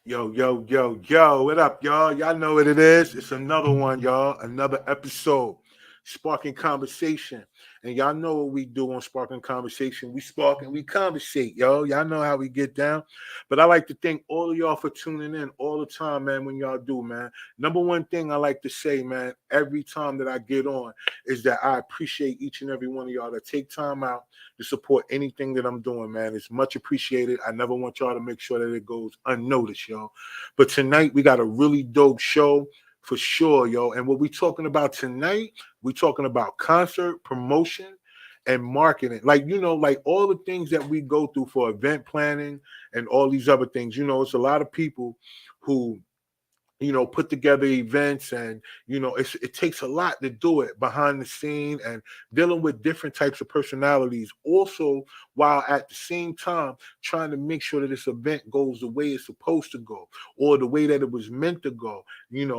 Yo, yo, yo, yo, what up, y'all? Y'all know what it is. It's another one, y'all. Another episode. Sparking Conversation. And y'all know what we do on Sparking Conversation. We spark and we conversate, yo. Y'all know how we get down. But I like to thank all of y'all for tuning in all the time, man, when y'all do, man. Number one thing I like to say, man, every time that I get on is that I appreciate each and every one of y'all that take time out to support anything that I'm doing, man. It's much appreciated. I never want y'all to make sure that it goes unnoticed, y'all. But tonight we got a really dope show for sure, yo. And what we talking about tonight, we talking about concert promotion and marketing. Like, like all the things that we go through for event planning and all these other things. It's a lot of people who put together events and it takes a lot to do it behind the scene and dealing with different types of personalities also, while at the same time trying to make sure that this event goes the way it's supposed to go or the way that it was meant to go.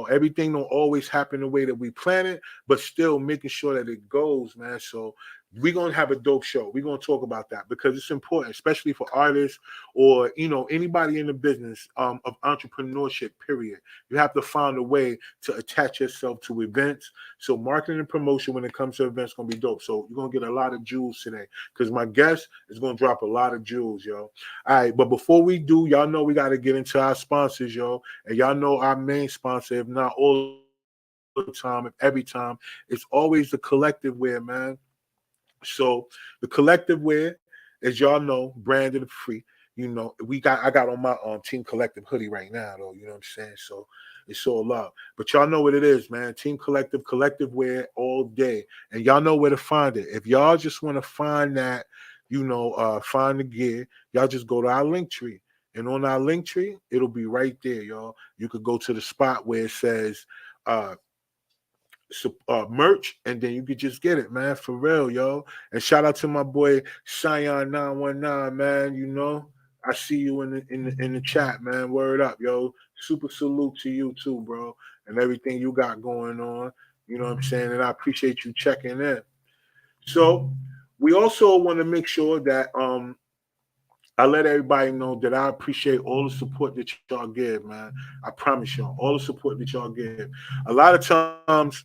Everything don't always happen the way that we plan it, but still making sure that it goes, man. So we're going to have a dope show. We're going to talk about that because it's important, especially for artists or anybody in the business of entrepreneurship, period. You have to find a way to attach yourself to events. So marketing and promotion when it comes to events is going to be dope. So you're going to get a lot of jewels today because my guest is going to drop a lot of jewels, yo. All right, but before we do, y'all know we got to get into our sponsors, yo. And y'all know our main sponsor, if not all the time, if every time, it's always the Collective Wear, man. So the Collective Wear, as y'all know, branded and free. I got on my Team Collective hoodie right now, though. You know what I'm saying? So it's all love. But y'all know what it is, man. Team Collective Wear all day. And y'all know where to find it. If y'all just want to find that, find the gear, y'all just go to our link tree. And on our link tree, it'll be right there, y'all. You could go to the spot where it says merch, and then you could just get it, man, for real, yo. And shout out to my boy Cheyenne 919, man. I see you in the chat, man. Word up, yo. Super salute to you too, bro, and everything you got going on. You know what I'm saying? And I appreciate you checking in. So we also want to make sure that I let everybody know that I appreciate all the support that y'all give, man. I promise y'all, all the support that y'all give. A lot of times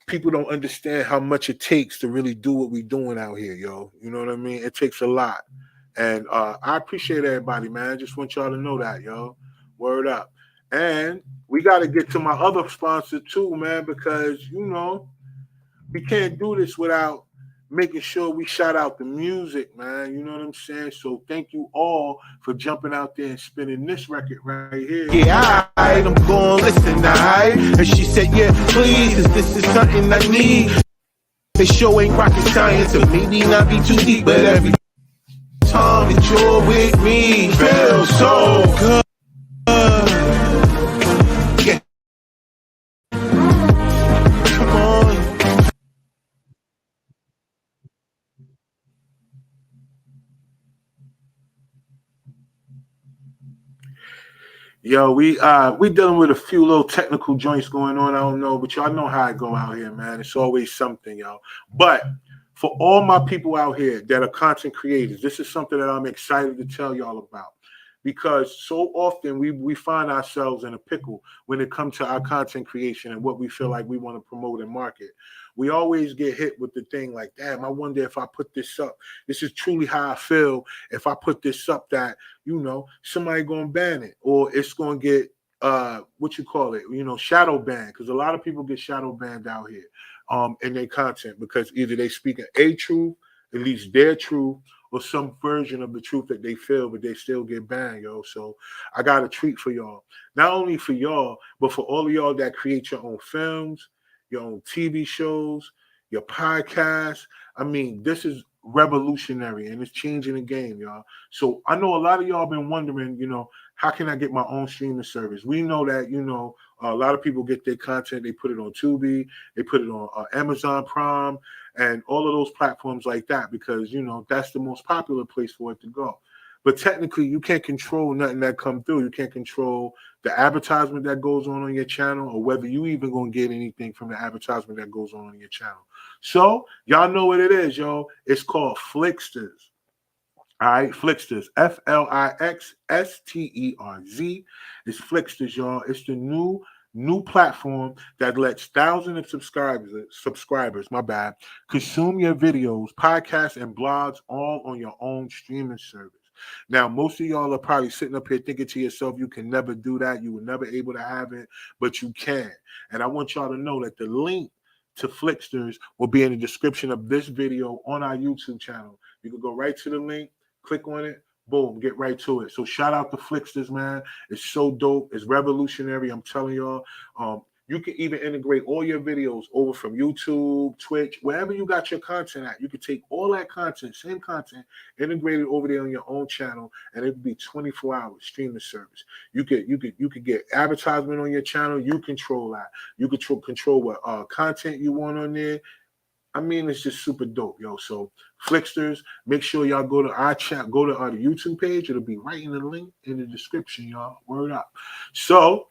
people don't understand how much it takes to really do what we doing out here, yo. You know what I mean? It takes a lot. And I appreciate everybody, man. I just want y'all to know that, yo. Word up. And we got to get to my other sponsor too, man, because, we can't do this without making sure we shout out the music, man. You know what I'm saying? So thank you all for jumping out there and spinning this record right here. Yeah, I'm going to listen, alright. And she said, yeah, please, this is something I need. The show ain't rocket science, it maybe not be too deep, but every time that you're with me, feels so good. Yeah. Come on. Yo, we dealing with a few little technical joints going on. I don't know, but y'all know how I go out here, man. It's always something, yo. But for all my people out here that are content creators, this is something that I'm excited to tell y'all about. Because so often we find ourselves in a pickle when it comes to our content creation and what we feel like we want to promote and market. We always get hit with the thing like, damn, I wonder if I put this up. This is truly how I feel. If I put this up, that somebody gonna ban it, or it's gonna get what you call it, shadow banned, because a lot of people get shadow banned out here in their content because either they speaking a truth, at least their truth, or some version of the truth that they feel, but they still get banned, yo. So I got a treat for y'all. Not only for y'all, but for all of y'all that create your own films, your own TV shows, your podcasts. I mean, this is revolutionary and it's changing the game, y'all. So I know a lot of y'all been wondering, how can I get my own streaming service? We know that, a lot of people get their content, they put it on Tubi, they put it on Amazon Prime, and all of those platforms like that because, that's the most popular place for it to go. But technically, you can't control nothing that come through. You can't control the advertisement that goes on your channel or whether you even going to get anything from the advertisement that goes on your channel. So y'all know what it is, yo. It's called Flicksters. All right, Flixsters, Flixsterz. It's Flixsters, y'all. It's the new platform that lets thousands of subscribers, my bad, consume your videos, podcasts, and blogs all on your own streaming service. Now, most of y'all are probably sitting up here thinking to yourself, you can never do that. You were never able to have it, but you can. And I want y'all to know that the link to Flixsters will be in the description of this video on our YouTube channel. You can go right to the link, click on it, boom, get right to it. So shout out to Flixsters, man. It's so dope. It's revolutionary. I'm telling y'all. You can even integrate all your videos over from YouTube, Twitch, wherever you got your content at. You can take all that content, same content, integrate it over there on your own channel, and it would be 24 hours streaming service. You could get advertisement on your channel. You control that. You control what content you want on there. I mean, it's just super dope, yo. So Flixsters, make sure y'all go to our chat, go to our YouTube page. It'll be right in the link in the description, y'all. Word up. So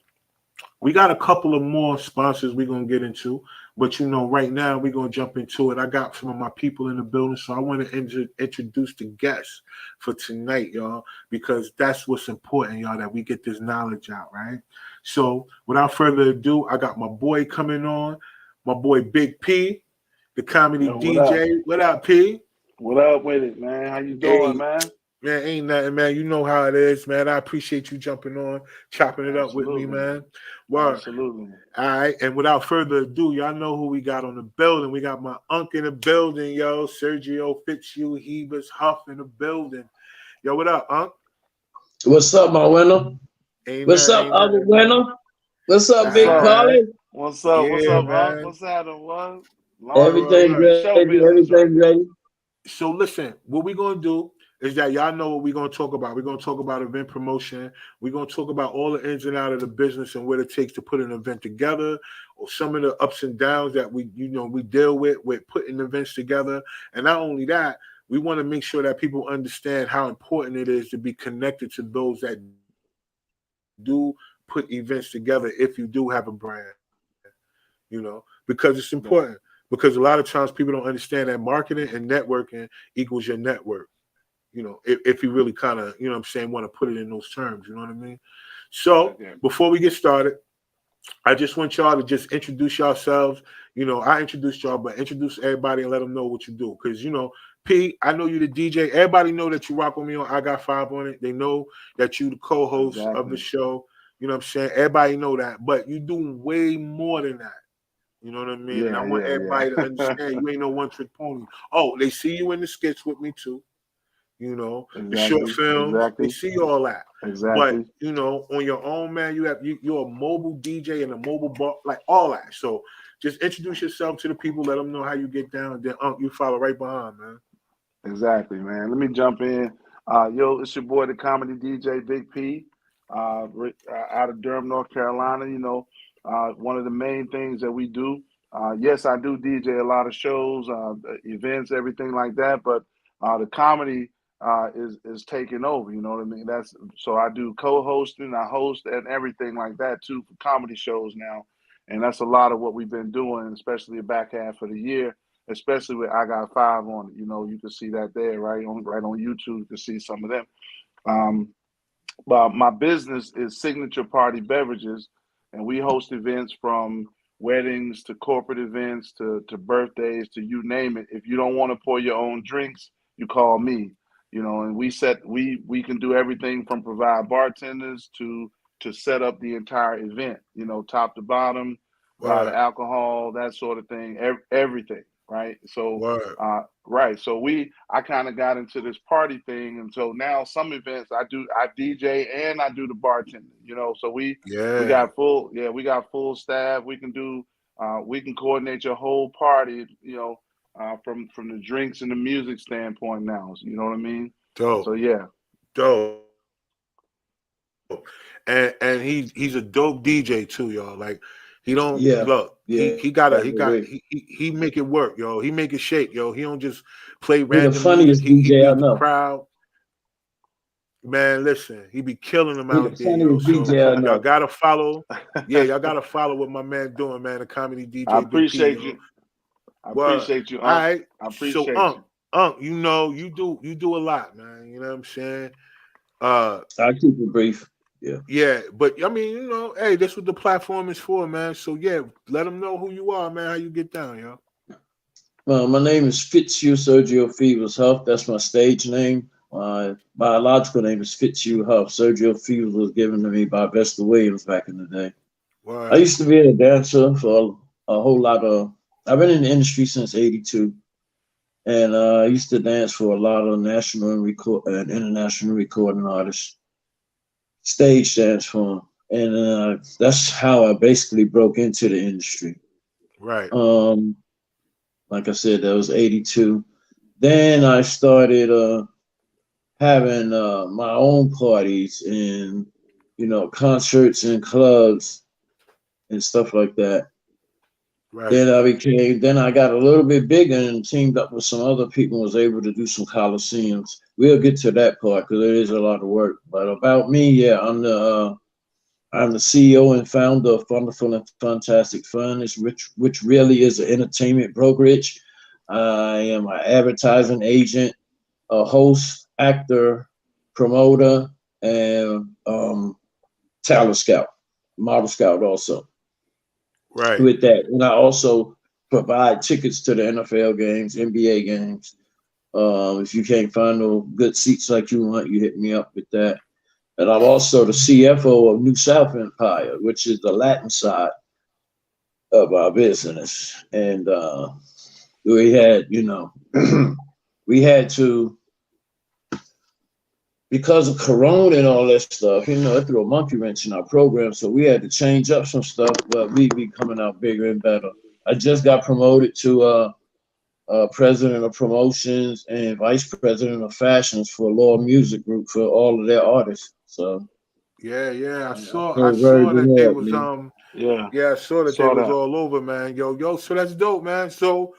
we got a couple of more sponsors we're going to get into, but right now we're going to jump into it. I got some of my people in the building, so I want to introduce the guests for tonight, y'all, because that's what's important, y'all, that we get this knowledge out, right? So without further ado, I got my boy coming on, my boy Big P, the comedy DJ. What up, P? What up with it, man? How you doing, man? Man, ain't nothing, man. You know how it is, man. I appreciate you jumping on, chopping it up with me, man. Well, absolutely. All right, and without further ado, y'all know who we got on the building. We got my unc in the building, yo. Sergio Fitzhugh Huff in the building. Yo, what up, unc? What's up, my winner? What's up, other winner? What's up, Big Carly? What's up? Yeah, What's up, man? unc? What's happening, what? Everything ready. Everything ready. So listen, what we're gonna do is that y'all know what we're going to talk about. We're going to talk about event promotion. We're going to talk about all the ins and outs of the business and what it takes to put an event together, or some of the ups and downs that we deal with putting events together. And not only that, we want to make sure that people understand how important it is to be connected to those that do put events together if you do have a brand, because it's important. Because a lot of times people don't understand that marketing and networking equals your network. If you really kind of, want to put it in those terms, you know what I mean? So before we get started, I just want y'all to just introduce yourselves. I introduced y'all, but introduce everybody and let them know what you do. Because, P, I know you the DJ. Everybody know that you rock with me on I Got Five on it. They know that you the co-host of the show. You know what I'm saying? Everybody know that. But you do way more than that. You know what I mean? And I want everybody to understand you ain't no one-trick pony. Oh, they see you in the skits with me, too. The short films, they see all that. Exactly. But on your own, man, you're a mobile DJ and a mobile bar, like all that. So just introduce yourself to the people, let them know how you get down. Then you follow right behind, man. Exactly, man. Let me jump in. Yo, it's your boy, the comedy DJ, Big P, out of Durham, North Carolina. One of the main things that we do. Yes, I do DJ a lot of shows, events, everything like that. But the comedy is taking over, you know what I mean? So I do co-hosting, I host and everything like that too for comedy shows now. And that's a lot of what we've been doing, especially the back half of the year, especially with I Got Five on it. You can see that there, right on YouTube, you can see some of them. But my business is Signature Party Beverages, and we host events from weddings to corporate events to birthdays to you name it. If you don't want to pour your own drinks, you call me. And we can do everything from provide bartenders to set up the entire event, top to bottom, buy the alcohol, that sort of thing, everything, right? So, right. So I kind of got into this party thing, and so now some events I DJ and I do the bartending, so we got full staff. We can coordinate your whole party, from the drinks and the music standpoint now. You know what I mean? Dope. So yeah. Dope. And he's a dope DJ too, y'all. Like he don't look. Yeah. He make it work, yo. He make it shake, yo. He don't just play random. The funniest music. DJ I know. The crowd. Man, listen, he be killing them out there, yo. So y'all gotta follow. Yeah, y'all gotta follow what my man doing, man. The comedy DJ. I appreciate you. I appreciate you. All right. I appreciate you. you know, you do a lot, man. You know what I'm saying? I'll keep it brief. Yeah. Yeah, but I mean, you know, hey, that's what the platform is for, man. So yeah, let them know who you are, man. How you get down, yo. Well, my name is Fitzhugh Sergio Fevers Huff. That's my stage name. My biological name is Fitzhugh Huff. Sergio Fevers was given to me by Vesta Williams back in the day. Wow. I used to be a dancer for a whole lot of. I've been in the industry since '82, and I used to dance for a lot of national and international recording artists. Stage dance for them, and that's how I basically broke into the industry. Right. Like I said, that was '82. Then I started having my own parties and concerts and clubs and stuff like that. Right. Then I got a little bit bigger and teamed up with some other people and was able to do some coliseums. We'll get to that part because it is a lot of work. But about me, yeah, I'm the CEO and founder of Wonderful and Fantastic Fun, which really is an entertainment brokerage. I am an advertising agent, a host, actor, promoter, and talent scout, model scout also. Right. With that, and I also provide tickets to the NFL games, NBA games. If you can't find no good seats like you want, you hit me up with that. And I'm also the CFO of New South Empire, which is the Latin side of our business. And we had, we had to, because of Corona and all that stuff, it threw a monkey wrench in our program. So we had to change up some stuff, but we be coming out bigger and better. I just got promoted to president of promotions and vice president of fashions for Law Music Group for all of their artists. So yeah, I saw that they was I saw that they was that. all over, man. Yo, so that's dope, man. So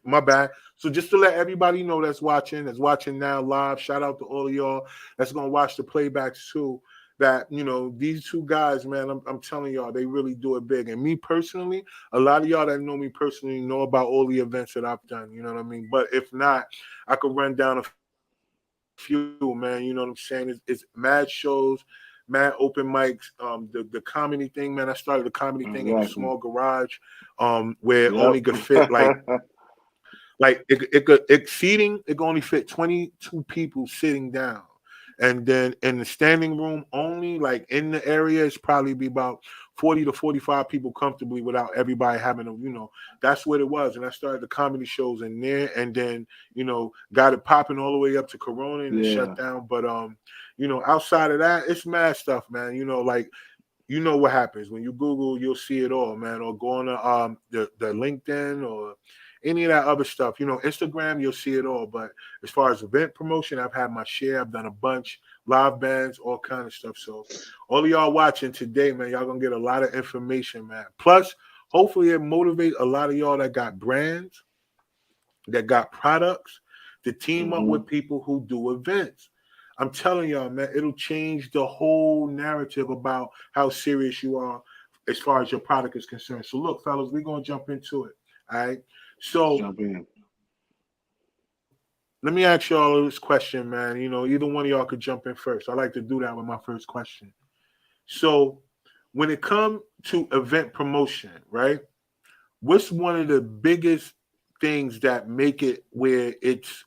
my bad. So just to let everybody know that's watching now live, shout out to all of y'all that's gonna watch the playbacks too. That these two guys, man, I'm telling y'all, they really do it big. And me personally, a lot of y'all that know me personally know about all the events that I've done. You know what I mean? But if not, I could run down a few, man. You know what I'm saying? It's mad shows, mad open mics. The comedy thing, man. I started the comedy thing in a small garage, where it only could fit like it could only fit 22 people sitting down. And then in the standing room only, like in the area, it's probably be about 40 to 45 people comfortably without everybody having to, that's what it was. And I started the comedy shows in there and then, got it popping all the way up to Corona and it shut down. But, outside of that, it's mad stuff, man. What happens when you Google, you'll see it all, man. Or go on the LinkedIn or any of that other stuff. Instagram, you'll see it all. But as far as event promotion, I've had my share. I've done a bunch, live bands, all kind of stuff. So all of y'all watching today, man, y'all gonna get a lot of information, man. Plus, hopefully it motivates a lot of y'all that got brands, that got products, to team up with people who do events. I'm telling y'all, man, it'll change the whole narrative about how serious you are as far as your product is concerned. So look, fellas, we're gonna jump into it. All right. So let me ask y'all this question, man. Either one of y'all could jump in first. I like to do that with my first question. So when it comes to event promotion, right? What's one of the biggest things that make it where it's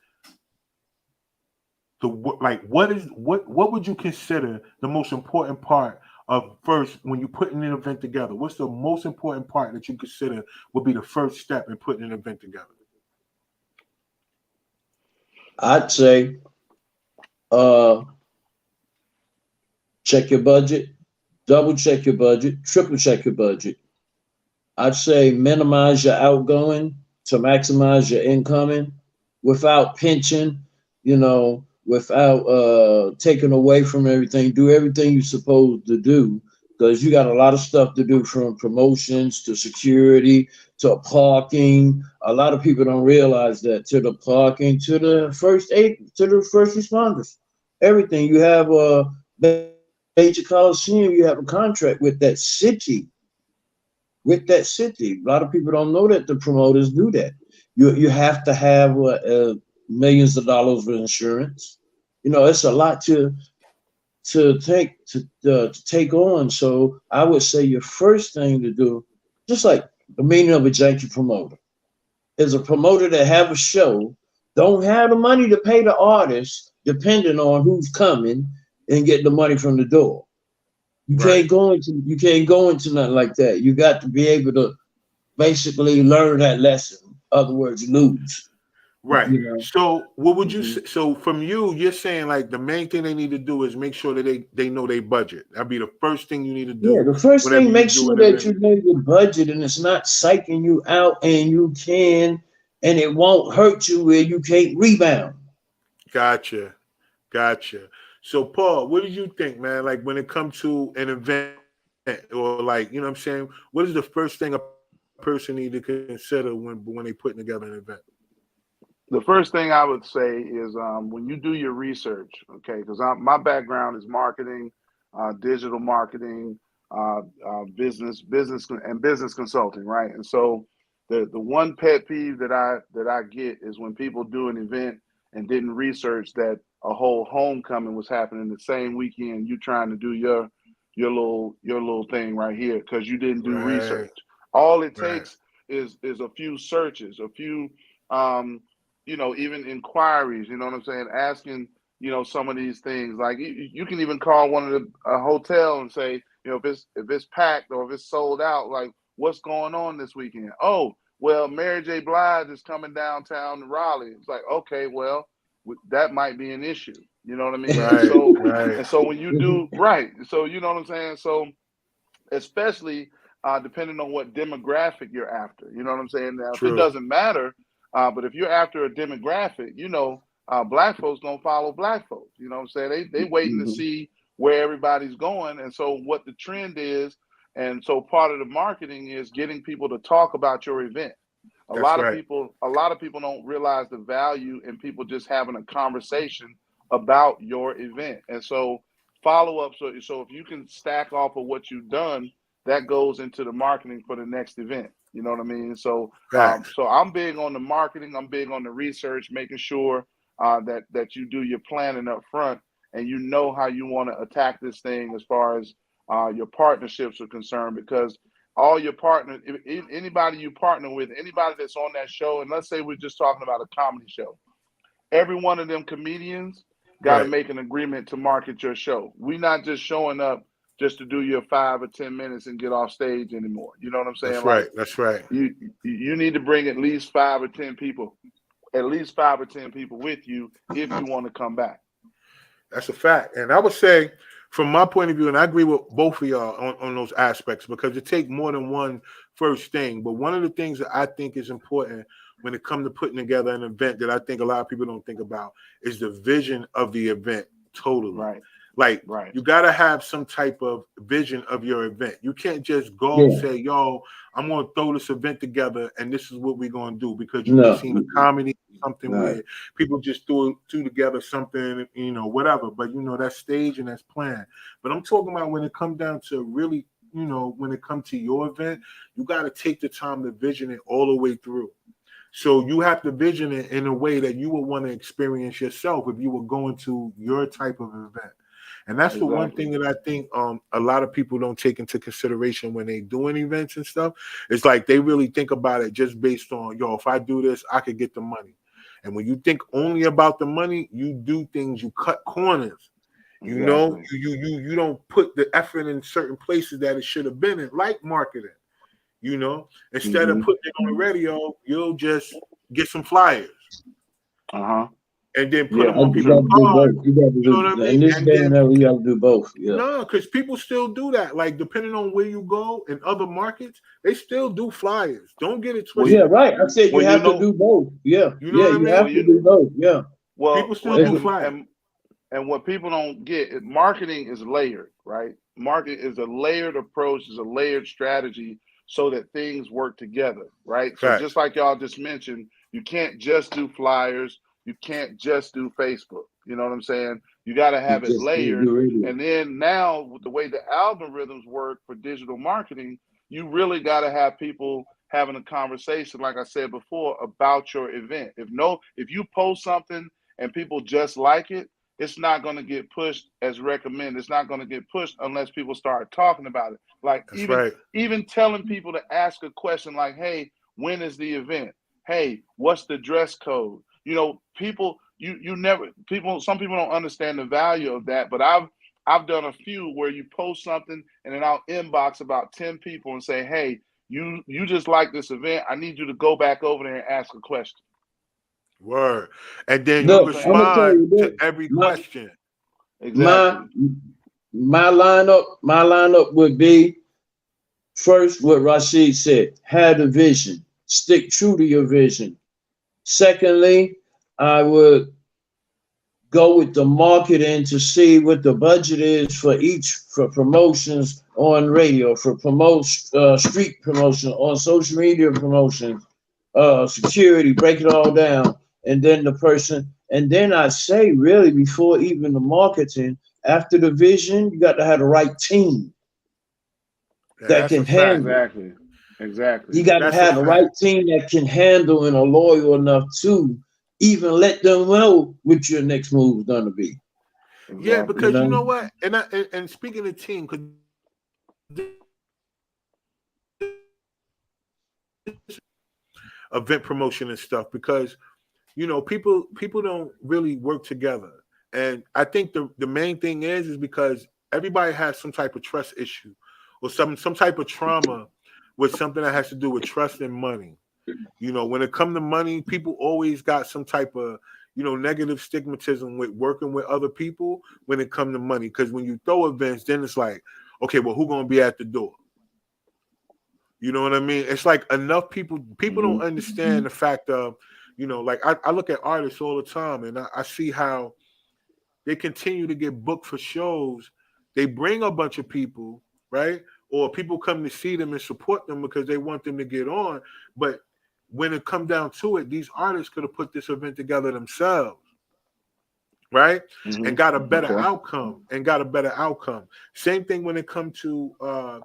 what would you consider the most important part of first when you're putting an event together? What's the most important part that you consider would be the first step in putting an event together? I'd say check your budget, double check your budget, triple check your budget. I'd say minimize your outgoing to maximize your incoming without pinching, without taking away from everything. Do everything you're supposed to do because you got a lot of stuff to do, from promotions to security to parking. A lot of people don't realize that, to the parking, to the first aid, to the first responders, everything. You have a major coliseum, you have a contract with that city. A lot of people don't know that the promoters do that. You have to have millions of dollars of insurance. You know, it's a lot to take on. So I would say your first thing to do, just like the meaning of a janky promoter, is a promoter that have a show, don't have the money to pay the artist, depending on who's coming and get the money from the door. You can't go into nothing like that. You got to be able to basically learn that lesson. In other words, lose. Right. You know? So what would you say? So from you, you're saying like the main thing they need to do is make sure that they know their budget. That'd be the first thing you need to do. Yeah, the first thing, make sure that you know your budget and it's not psyching you out, and it won't hurt you where you can't rebound. Gotcha. So Paul, what do you think, man? Like when it comes to an event or like, you know what I'm saying? What is the first thing a person need to consider when they putting together an event? The first thing I would say is when you do your research, okay, because my background is marketing, digital marketing, business consulting, right? And so the one pet peeve that I get is when people do an event and didn't research that a whole homecoming was happening the same weekend you trying to do your little thing right here because you didn't do research. All it takes is a few searches, a few even inquiries, you know what I'm saying? Asking, some of these things. Like you can even call one of a hotel and say, if it's packed or if it's sold out, like what's going on this weekend? Oh, well, Mary J. Blige is coming downtown to Raleigh. It's like, okay, well, that might be an issue. You know what I mean? Right. And so when you do so you know what I'm saying? So especially depending on what demographic you're after, you know what I'm saying? Now, if it doesn't matter, but if you're after a demographic, black folks gonna follow black folks. You know what I'm saying? They waiting to see where everybody's going, and so what the trend is, and so part of the marketing is getting people to talk about your event. A lot of people don't realize the value in people just having a conversation about your event, and so follow up. So if you can stack off of what you've done, that goes into the marketing for the next event. You know what I mean? So, so I'm big on the marketing. I'm big on the research, making sure that you do your planning up front and you know how you want to attack this thing as far as your partnerships are concerned. Because all your partners, anybody you partner with, anybody that's on that show, and let's say we're just talking about a comedy show, every one of them comedians got to make an agreement to market your show. We're not just showing up just to do your 5 or 10 minutes and get off stage anymore. You know what I'm saying? That's right. You need to bring at least 5 or 10 people with you if you want to come back. That's a fact. And I would say, from my point of view, and I agree with both of y'all on those aspects, because it takes more than one first thing. But one of the things that I think is important when it comes to putting together an event that I think a lot of people don't think about is the vision of the event totally. You got to have some type of vision of your event. You can't just go and say, yo, I'm going to throw this event together and this is what we're going to do, because you've seen a comedy, something where people just threw together something, whatever. But, that's stage and that's planned. But I'm talking about when it comes down to really, when it comes to your event, you got to take the time to vision it all the way through. So you have to vision it in a way that you would want to experience yourself if you were going to your type of event. And that's the one thing that I think a lot of people don't take into consideration when they doing events and stuff. It's like they really think about it just based on, if I do this, I could get the money. And when you think only about the money, you do things, you cut corners. You don't put the effort in certain places that it should have been in, like marketing. Instead of putting it on the radio, you'll just get some flyers. And then put them on people's cars. You know what I mean? In this day and age, you got to do both. No, because people still do that. Like, depending on where you go in other markets, they still do flyers. Don't get it twisted. I said you have to do both. You have to do both. Well, people still do flyers. And what people don't get, marketing is layered, right? Marketing is a layered approach, is a layered strategy so that things work together, right? So just like y'all just mentioned, you can't just do flyers. You can't just do Facebook. You know what I'm saying? You got to have it layered. And then now, with the way the algorithms work for digital marketing, you really got to have people having a conversation, like I said before, about your event. If you post something and people just like it, it's not going to get pushed as recommended. It's not going to get pushed unless people start talking about it. Like That's right. even telling people to ask a question like, hey, when is the event? Hey, what's the dress code? You know, some people don't understand the value of that, but I've done a few where you post something and then I'll inbox about 10 people and say, hey, you just like this event. I need you to go back over there and ask a question. Word. And then you Look, I'm gonna tell you respond to this. every question. Exactly. My lineup would be first what Rashid said, have a vision, stick true to your vision. Secondly, I would go with the marketing to see what the budget is for promotions on radio, for street promotion, on social media promotion, security, break it all down. And then I say really before even the marketing, after the vision, you got to have the right team Yeah, that that's a can fact. handle. Exactly. You got to That's a have the fact. right team that can handle and are loyal enough to even let them know what your next move is gonna be. Yeah, Exactly. because you know what? And speaking of team, because event promotion and stuff, because people don't really work together. And I think the main thing is because everybody has some type of trust issue or some type of trauma with something that has to do with trust and money. When it comes to money, people always got some type of negative stigmatism with working with other people when it comes to money. Because when you throw events, then it's like, okay, well, who's gonna be at the door? You know what I mean? It's like enough people don't understand the fact of, like I look at artists all the time and I see how they continue to get booked for shows. They bring a bunch of people, right? Or people come to see them and support them because they want them to get on. But when it comes down to it, these artists could have put this event together themselves, right? And got a better outcome. Same thing when it comes to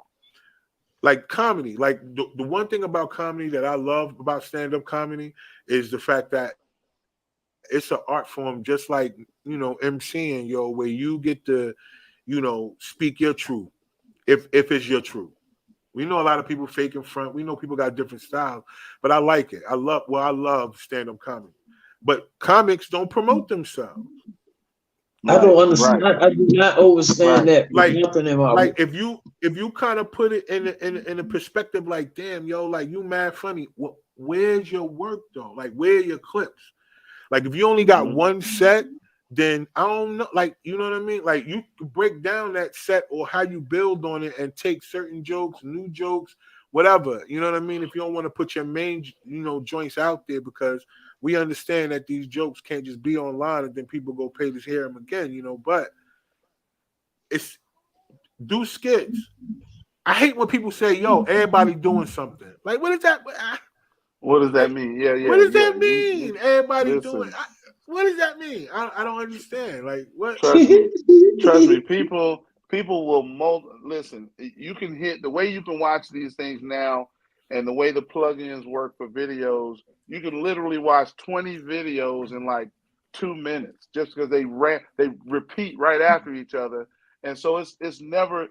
like comedy. Like the one thing about comedy that I love about stand-up comedy is the fact that it's an art form just like, MCing, where you get to, speak your truth if it's your truth. We know a lot of people fake in front. We know people got different styles, but I like it. I love stand-up comedy. But comics don't promote themselves. I don't understand. I do not understand that. Like, nothing in my like if you kind of put it in a perspective, like, damn, like you mad funny. Well, where's your work though? Like, where are your clips? Like, if you only got one set, then I don't know. Like, you know what I mean? Like, you break down that set or how you build on it and take certain jokes, new jokes, whatever. You know what I mean? If you don't want to put your main, joints out there, because we understand that these jokes can't just be online and then people go pay to hear them again, but it's do skits. I hate when people say, yo, everybody doing something. Like, what is that? What does that mean? Yeah. What does that mean? Everybody Listen. doing. What does that mean? I don't understand. Like, what? Trust me. People will listen. You can hit the way you can watch these things now, and the way the plugins work for videos. You can literally watch 20 videos in like 2 minutes just because they repeat right after each other, and so it's never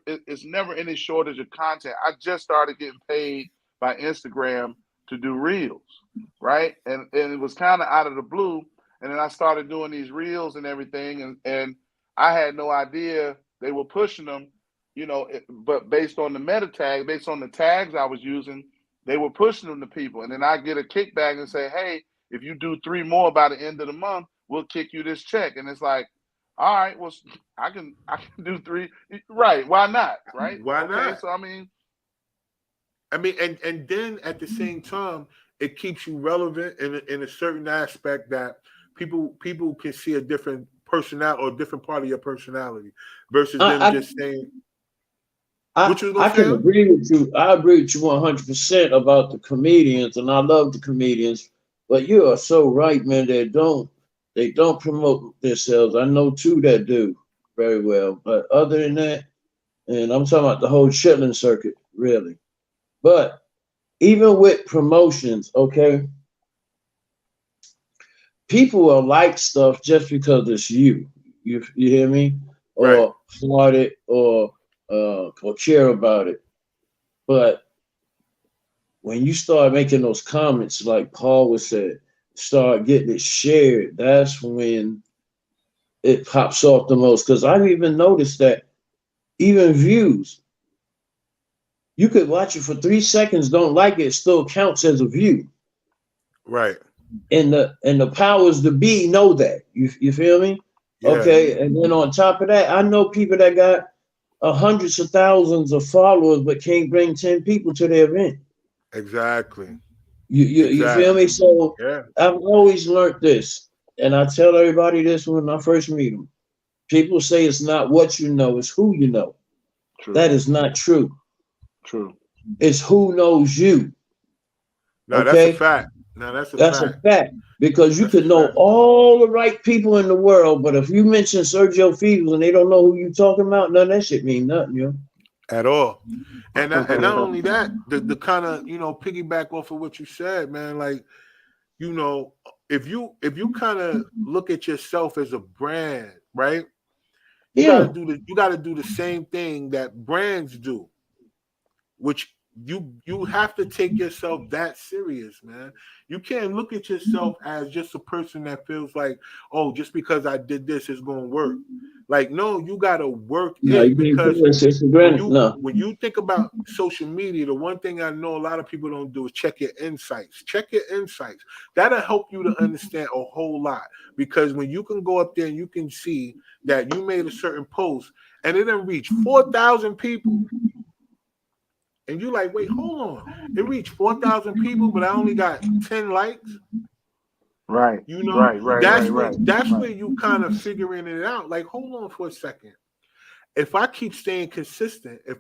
any shortage of content. I just started getting paid by Instagram to do reels, right? And it was kind of out of the blue. And then I started doing these reels and everything, and I had no idea they were pushing them, but based on the meta tag, based on the tags I was using, they were pushing them to people. And then I get a kickback and say, hey, if you do 3 more by the end of the month, we'll kick you this check. And it's like, all right, well, I can do 3. Right. Why not? Right. Why not? So, and then at the same time, it keeps you relevant in a certain aspect that people can see a different personality or a different part of your personality versus them just saying. I can agree with you. I agree with you 100% about the comedians, and I love the comedians. But you are so right, man. They don't promote themselves. I know 2 that do very well, but other than that, and I'm talking about the whole Chitlin circuit, really. But even with promotions, okay, people will like stuff just because it's you. You hear me? Right. Or smart it or care about it. But when you start making those comments, like Paul was said, start getting it shared, that's when it pops off the most. Because I've even noticed that even views, you could watch it for 3 seconds, don't like it still counts as a view. Right. And the powers to be know that. You feel me? Yeah. Okay. And then on top of that, I know people that got hundreds of thousands of followers but can't bring 10 people to their event. Exactly. You feel me? So Yeah. I've always learned this, and I tell everybody this when I first meet them. People say it's not what you know, it's who you know. True. That is not true. True. It's who knows you. No, Okay? that's a fact. No, that's a fact. A fact. Because you That's a could know fact. all the right people in the world, but if you mention Sergio Fields and they don't know who you talking about, none of that shit mean nothing, yo. At all. And not only that, the kind of, piggyback off of what you said, man, like, if you kind of look at yourself as a brand, right? You Yeah. gotta do the same thing that brands do, which you have to take yourself that serious, man. You can't look at yourself as just a person that feels like, oh, just because I did this, it's gonna work. Like, no, you gotta work No, it, you can't because do this. It's a granted. No. when you think about social media, the one thing I know a lot of people don't do is check your insights. Check your insights. That'll help you to understand a whole lot, because when you can go up there and you can see that you made a certain post and it didn't reach 4,000 people. And you're like, wait, hold on. It reached 4,000 people, but I only got 10 likes. Right. Right. That's where you kind of figuring it out. Like, hold on for a second. If I keep staying consistent, it's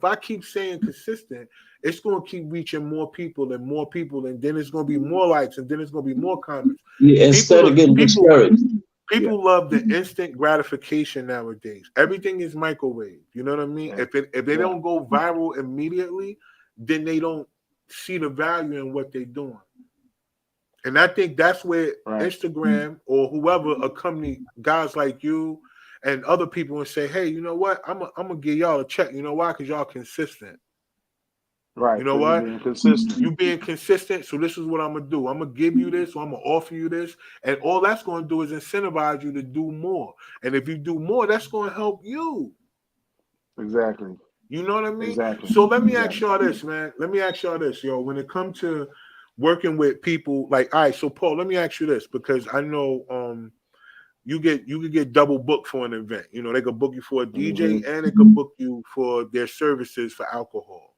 going to keep reaching more people, and then it's going to be more likes, and then it's going to be more comments. Yeah, instead of getting discouraged. People love the instant gratification nowadays. Everything is microwave. You know what I mean? Yeah. If they don't go viral immediately, then they don't see the value in what they're doing. And I think that's where Instagram or whoever accompany guys like you and other people and say, hey, you know what? I'm gonna give y'all a check. You know why? Because y'all consistent. Right. You know what? Being consistent. You being consistent. So this is what I'm gonna do. I'm gonna give you this, or I'm gonna offer you this, and all that's gonna do is incentivize you to do more. And if you do more, that's gonna help you. Exactly. You know what I mean? Exactly. So let me ask y'all this, man. Let me ask y'all this, yo. When it comes to working with people, like, all right, so Paul, let me ask you this, because I know you could get double booked for an event. You know, they could book you for a DJ and they could book you for their services for alcohol.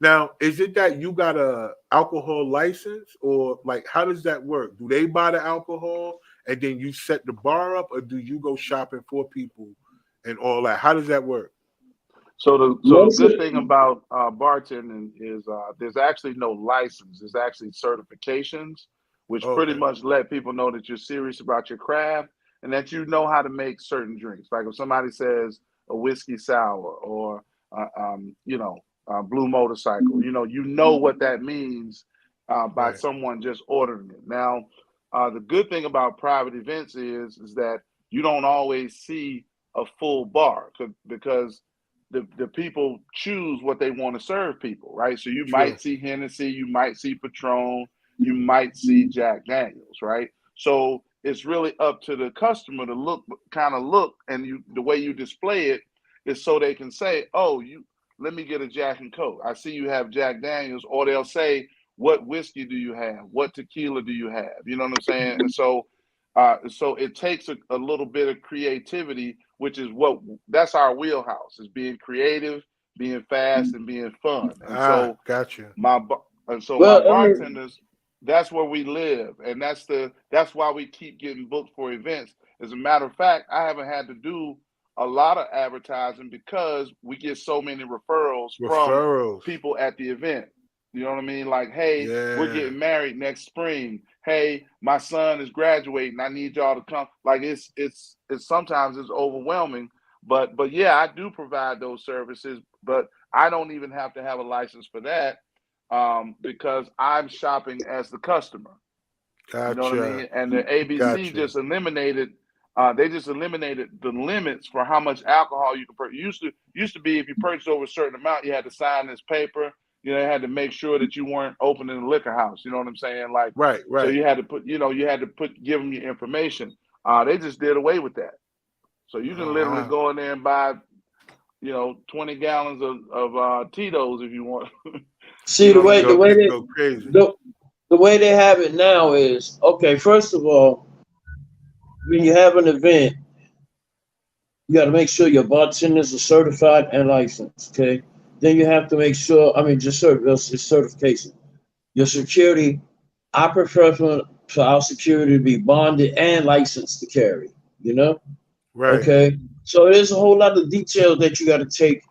Now, is it that you got a alcohol license, or like how does that work? Do they buy the alcohol and then you set the bar up, or do you go shopping for people and all that? How does that work? So the good thing about bartending is there's actually no license. There's actually certifications, which pretty much let people know that you're serious about your craft and that you know how to make certain drinks. Like if somebody says a whiskey sour or blue motorcycle, you know what that means by someone just ordering it. Now, the good thing about private events is that you don't always see a full bar because the people choose what they want to serve people, right? So you might see Hennessy, you might see Patron, you might see Jack Daniels, right? So it's really up to the customer to look, and the way you display it is so they can say, oh, let me get a Jack and Coke. I see you have Jack Daniels, or they'll say, what whiskey do you have? What tequila do you have? You know what I'm saying? And so it takes a little bit of creativity, which is that's our wheelhouse, is being creative, being fast, and being fun. And so gotcha. my bartenders, that's where we live, and that's why we keep getting booked for events. As a matter of fact, I haven't had to do a lot of advertising because we get so many referrals from people at the event. You know what I mean? Like, hey, we're getting married next spring. Hey, my son is graduating. I need y'all to come. Like it's sometimes it's overwhelming, but yeah, I do provide those services, but I don't even have to have a license for that. because I'm shopping as the customer. Gotcha. You know what I mean? And the ABC just eliminated. They just eliminated the limits for how much alcohol you can purchase. Used to be if you purchased over a certain amount, you had to sign this paper. You know, you had to make sure that you weren't opening a liquor house. You know what I'm saying? Like, right. So you had to put, give them your information. They just did away with that. So you can literally go in there and buy, 20 gallons of Tito's if you want. See, the way they have it now is, okay, first of all, when you have an event, you got to make sure your bartenders are certified and licensed, okay? Then you have to make sure, just certification. Your security, I prefer for our security to be bonded and licensed to carry, Right. Okay? So there's a whole lot of details that you got to take.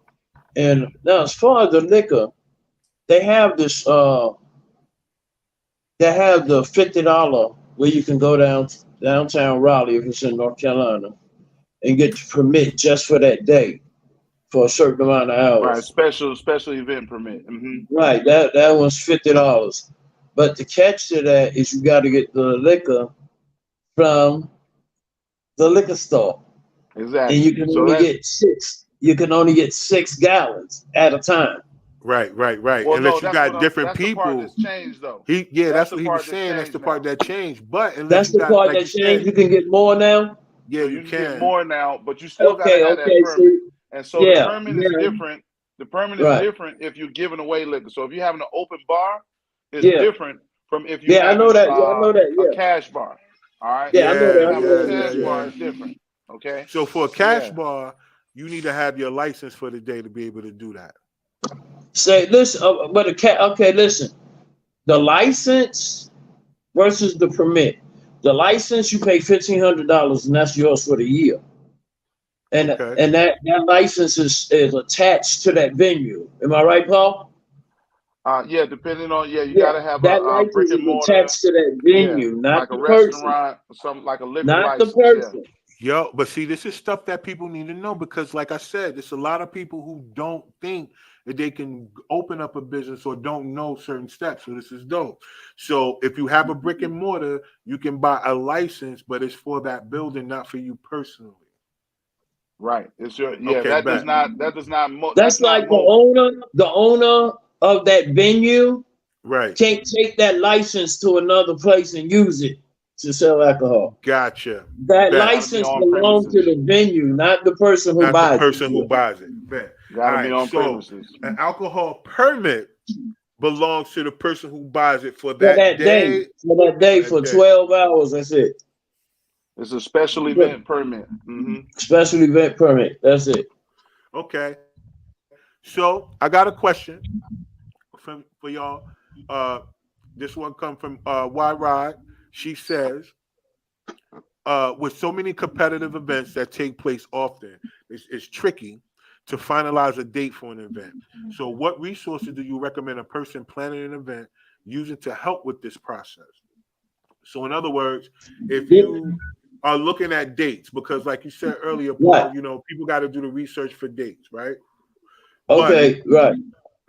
And now, as far as the liquor, they have this, they have the $50 where you can go downtown Raleigh if it's in North Carolina and get your permit just for that day for a certain amount of hours. Right, special event permit. Mm-hmm. Right, that one's $50. But the catch to that is you got to get the liquor from the liquor store. Exactly. And you can only get 6. You can only get 6 gallons at a time. Right. Well, unless you got different people. The part that's changed, though. That's what he was saying. That's the part that changed. But that's the part that changed. You can get more now. Yeah, you can get more now, but you still got to have that permit. And so the permit is different. The permit is different if you're giving away liquor. So if you're having an open bar, it's different from if you have a cash bar. All right. Yeah, I know that. A cash bar is different. Okay. So for a cash bar, you need to have your license for the day to be able to do that. Say, listen, listen. The license versus the permit. The license, you pay $1,500, and that's yours for the year. And that license is attached to that venue. Am I right, Paul? Yeah, depending on you gotta have that a brick and mortar attached to that venue, not like the a person. Restaurant, something like a liquor not license. The person. Yo, but see, this is stuff that people need to know because, like I said, there's a lot of people who don't think that they can open up a business or don't know certain steps. So this is dope. So if you have a brick and mortar, you can buy a license, but it's for that building, not for you personally. Right. It's your that does not that's like the owner of that venue can't take that license to another place and use it to sell alcohol. Gotcha. That license belongs to the venue, not the person who buys it. The person who buys it. Bet. Gotta be on premises. An alcohol permit belongs to the person who buys it for that day. For that day, for 12 hours. That's it. It's a special event permit. Mm-hmm. Special event permit. That's it. Okay. So I got a question for y'all. This one comes from Y Rod. She says, with so many competitive events that take place often, it's tricky to finalize a date for an event. So what resources do you recommend a person planning an event using to help with this process? So in other words, if you are looking at dates, because like you said earlier, Paul, people got to do the research for dates, right? Okay, right.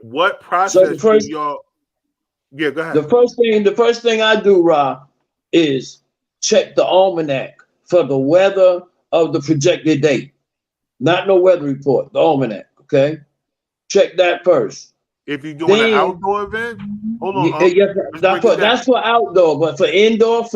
What process do y'all? Yeah, go ahead. The first thing I do, Rob, is check the almanac for the weather of the projected date. Not no weather report, the almanac, okay? Check that first. If you're doing an outdoor event, hold on. That's for outdoor, but for indoor,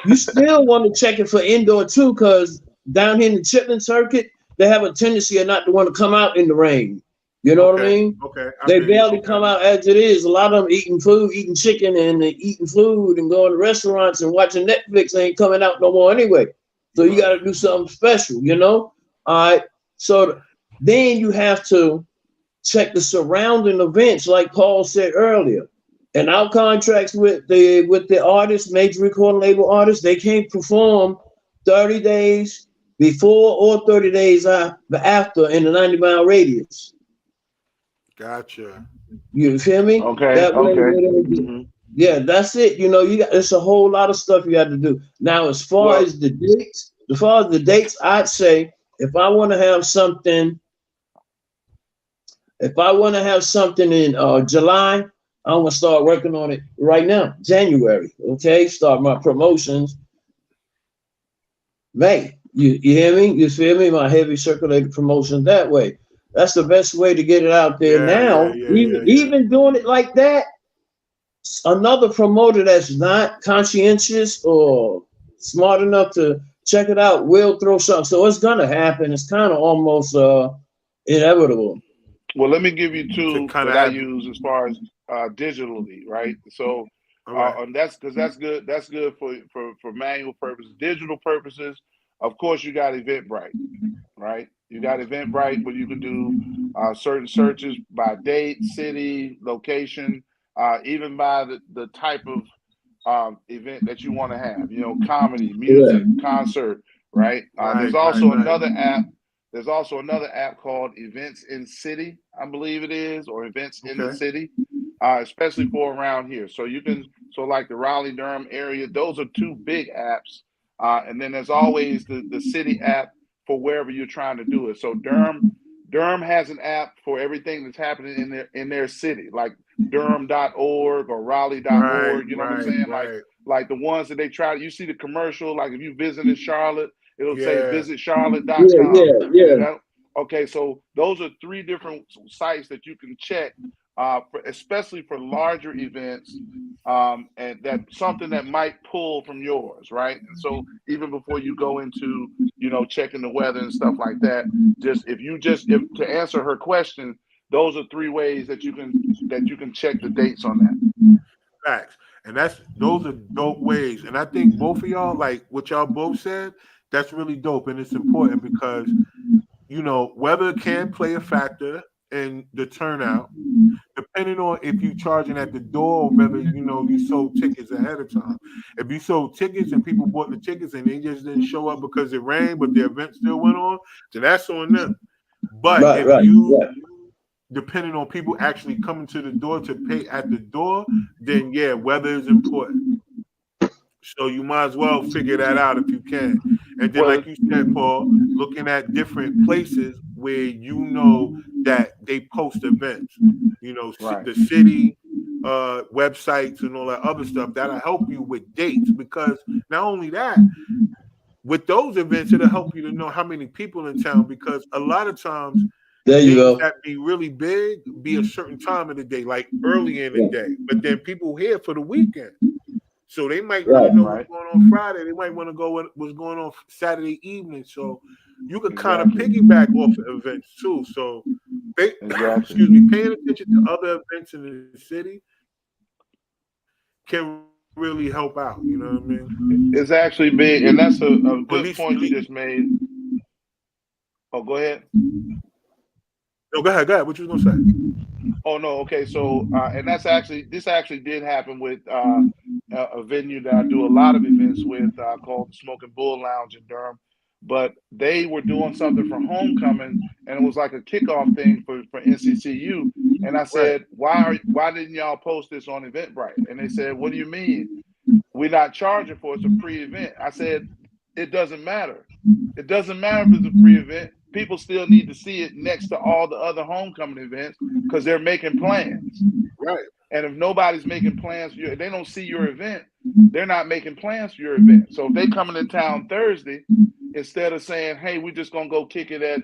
you still want to check it for indoor too, because down here in the Chitlin circuit, they have a tendency of not to want to come out in the rain. You know what I mean? Okay. They barely come out as it is. A lot of them eating food, eating chicken, and eating food and going to restaurants and watching Netflix ain't coming out no more anyway. So you got to do something special, All right. So then you have to check the surrounding events, like Paul said earlier. And our contracts with the artists, major recording label artists, they can't perform 30 days before or 30 days after in a 90-mile radius. Gotcha. You feel me? Okay. Yeah, that's it. It's a whole lot of stuff you got to do. Now, as far as the dates, I'd say if I want to have something If I want to have something in July, I'm gonna start working on it right now, January. Okay, start my promotions. May. You hear me? You feel me? My heavy circulated promotion that way. That's the best way to get it out there now. Even doing it like that, another promoter that's not conscientious or smart enough to check it out will throw something. So it's gonna happen. It's kind of almost inevitable. Well, let me give you two that I use as far as digitally, right? So and that's because that's good. That's good for manual purposes. Digital purposes, of course, you got Eventbrite, right? You got Eventbrite where you can do certain searches by date, city, location, even by the type of event that you want to have. You know, comedy, music, concert, right? There's also another app. There's also another app called Events in City, I believe it is, or Events in the City, especially for around here. So you can, so like the Raleigh-Durham area, those are two big apps. And then there's always the city app for wherever you're trying to do it. So Durham has an app for everything that's happening in their city, like Durham.org or Raleigh.org. You know what I'm saying? Like the ones that they try. You see the commercial, like if you visited Charlotte, it'll say visit Charlotte.com. Okay, so those are three different sites that you can check, especially for larger events, and that's something that might pull from yours, right? And so even before you go into, you know, checking the weather and stuff like that, if to answer her question, those are three ways that you can check the dates on that. Facts. And those are dope ways. And I think both of y'all, like what y'all both said, that's really dope. And it's important because, you know, weather can play a factor in the turnout, depending on if you're charging at the door or whether, you know, you sold tickets ahead of time. If you sold tickets and people bought the tickets and they just didn't show up because it rained, but the event still went on, then that's on them. But depending on people actually coming to the door to pay at the door, then yeah, weather is important. So you might as well figure that out if you can. And then, like you said, Paul, looking at different places where you know that they post events, you know, the city websites and all that other stuff, that'll help you with dates. Because not only that, with those events, it'll help you to know how many people in town, because a lot of times things that be really big be a certain time of the day, like early in the day, but then people here for the weekend. So they might want to know what's going on Friday. They might want to go what's going on Saturday evening. So you can kind of piggyback off of events too. So paying attention to other events in the city can really help out. You know what I mean? It's actually big, and that's a good point you just made. Oh, go ahead. No, go ahead. What you was gonna say? Oh no, okay. So and this actually did happen with a venue that I do a lot of events with called Smoking Bull Lounge in Durham. But they were doing something for homecoming, and it was like a kickoff thing for NCCU. And I said, why didn't y'all post this on Eventbrite? And they said, what do you mean? We're not charging for it. It's a free event. I said, it doesn't matter. It doesn't matter if it's a free event. People still need to see it next to all the other homecoming events because they're making plans. Right. And if nobody's making plans for they don't see your event, they're not making plans for your event. So if they coming to town Thursday, instead of saying, hey, we're just going to go kick it at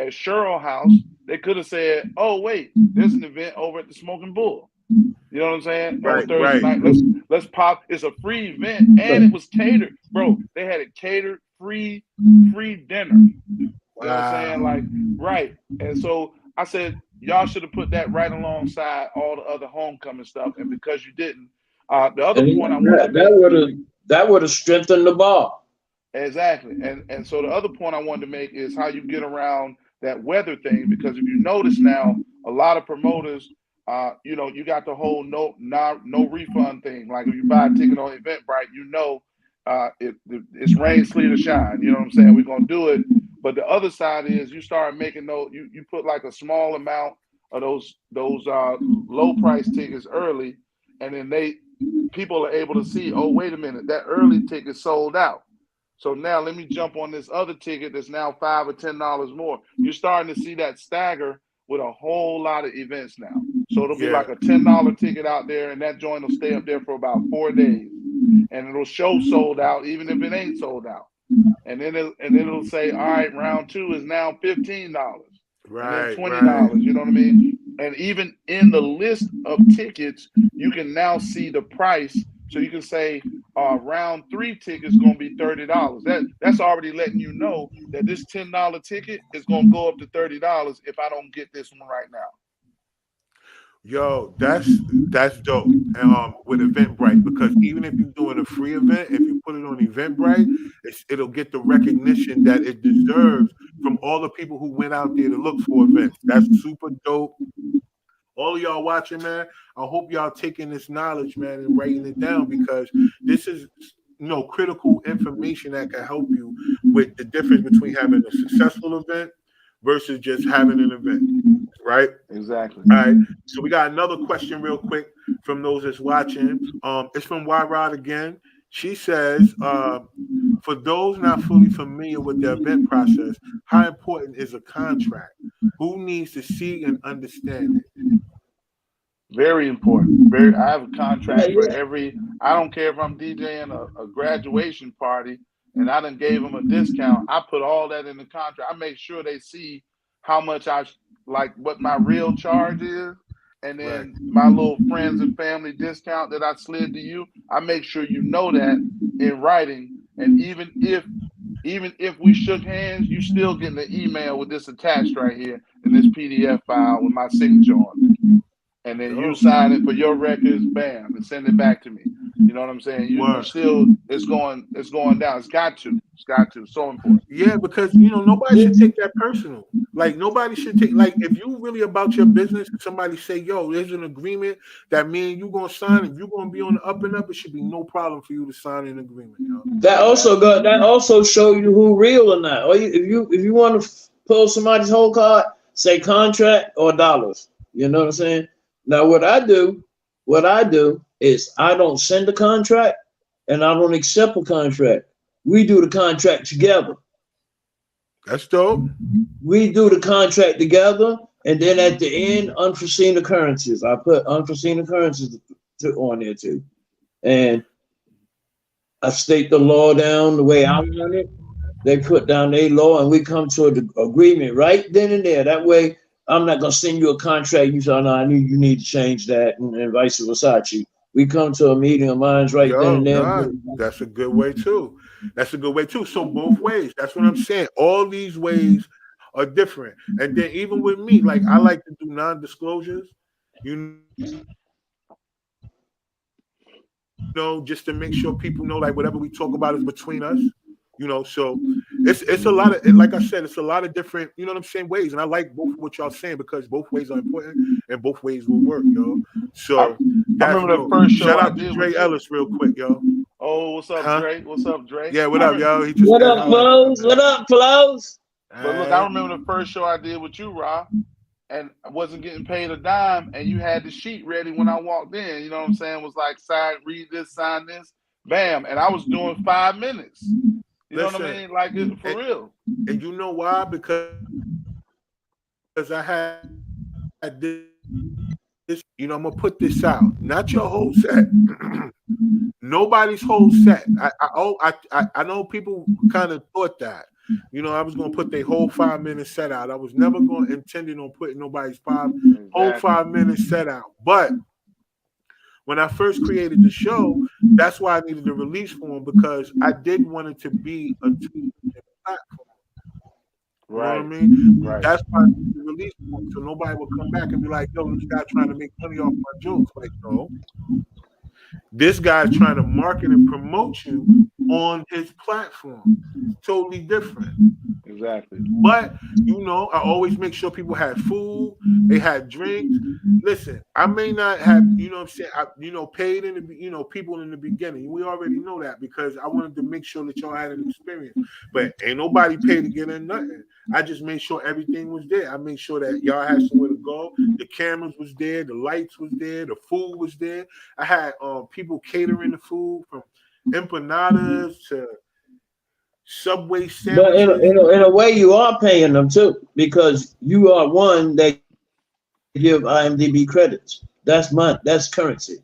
Cheryl House, they could have said, oh, wait, there's an event over at the Smoking Bull. You know what I'm saying? On Thursday night, let's pop. It's a free event, and it was catered. Bro, they had it catered, free dinner. You know what I'm saying? Like, and so I said, y'all should have put that right alongside all the other homecoming stuff. And because you didn't, the other point I wanted to make, that would have strengthened the bar. Exactly. And so the other point I wanted to make is how you get around that weather thing. Because if you notice now, a lot of promoters, you know, you got the whole no refund thing. Like if you buy a ticket on Eventbrite, you know, it's rain, sleet, or shine. You know what I'm saying? We're gonna do it. But the other side is you start making you put like a small amount of those low price tickets early, and then people are able to see, oh, wait a minute, that early ticket sold out. So now let me jump on this other ticket that's now $5 or $10 more. You're starting to see that stagger with a whole lot of events now. So it'll be Yeah. like a $10 ticket out there, and that joint will stay up there for about 4 days, and it'll show sold out, even if it ain't sold out. And then it'll say, all right, round 2 is now $15, Right. and then $20. Right. You know what I mean? And even in the list of tickets, you can now see the price. So you can say round 3 ticket is going to be $30. That's already letting you know that this $10 ticket is going to go up to $30 if I don't get this one right now. Yo, that's dope. With Eventbrite, because even if you're doing a free event, if you put it on Eventbrite, it'll get the recognition that it deserves from all the people who went out there to look for events. That's super dope. All of y'all watching, man, I hope y'all taking this knowledge, man, and writing it down, because this is critical information that can help you with the difference between having a successful event versus just having an event, right? Exactly. All right. So we got another question real quick from those that's watching. It's from Y-Rod again. She says, for those not fully familiar with the event process, how important is a contract? Who needs to see and understand it? Very important. I have a contract for every, I don't care if I'm DJing a graduation party and I done gave them a discount. I put all that in the contract. I make sure they see how much what my real charge is. And then my little friends and family discount that I slid to you, I make sure you know that in writing. And even if we shook hands, you still getting the email with this attached right here in this PDF file with my signature on it. And then you sign it for your records, bam, and send it back to me. You know what I'm saying? You still, it's going down. It's got to. So important. Yeah, because nobody should take that personal. Like, nobody should take, like, if you really about your business and somebody say, yo, there's an agreement that me and you gonna sign, if you're gonna be on the up and up, it should be no problem for you to sign an agreement, yo. That also show you who real or not. Or if you want to pull somebody's whole card, say contract or dollars. You know what I'm saying? Now what I do is I don't send a contract and I don't accept a contract. We do the contract together. That's dope. We do the contract together, and then at the end, unforeseen occurrences. I put unforeseen occurrences on there too. And I state the law down the way I want it. They put down their law, and we come to an agreement right then and there. That way, I'm not gonna send you a contract. You say, no, you need to change that, and vice versa. We come to a meeting of minds right then and there. God, that's a good way too. So both ways. That's what I'm saying. All these ways are different. And then even with me, like, I like to do non-disclosures. Just to make sure people know, like, whatever we talk about is between us. So it's a lot of, like I said, it's a lot of different, ways. And I like both of what y'all saying, because both ways are important and both ways will work, yo. So I remember the first show. Shout out to Dre Ellis real quick, yo. Oh, what's up, Dre? What's up, Dre? Yeah, what up, yo? What up, Flows? What up, Flows? But look, I remember the first show I did with you, Rob, and I wasn't getting paid a dime, and you had the sheet ready when I walked in. You know what I'm saying? It was like, read this, sign this, bam. And I was doing 5 minutes. You know what I mean? Like, for real. And you know why? Because I had this, I'm gonna put this out. Not your whole set. Nobody's whole set. I know people kind of thought that. I was gonna put their whole 5-minute set out. I was never intending on putting nobody's whole 5-minute set out. But when I first created the show, that's why I needed the release form, because I did want it to be a two platform. You know what I mean? Right. That's why I needed the release form, so nobody would come back and be like, yo, this guy trying to make money off my jokes. Like, no. This guy's trying to market and promote you on his platform. Totally different. Exactly. But, I always make sure people had food, they had drinks. Listen, I may not have, paid in the, people in the beginning. We already know that, because I wanted to make sure that y'all had an experience. But ain't nobody paid to get in nothing. I just made sure everything was there. I made sure that y'all had somewhere to go. The cameras was there, the lights was there, the food was there. I had people catering the food, from empanadas to Subway sandwiches. But in a way, you are paying them too, because you are one that give IMDb credits. That's currency.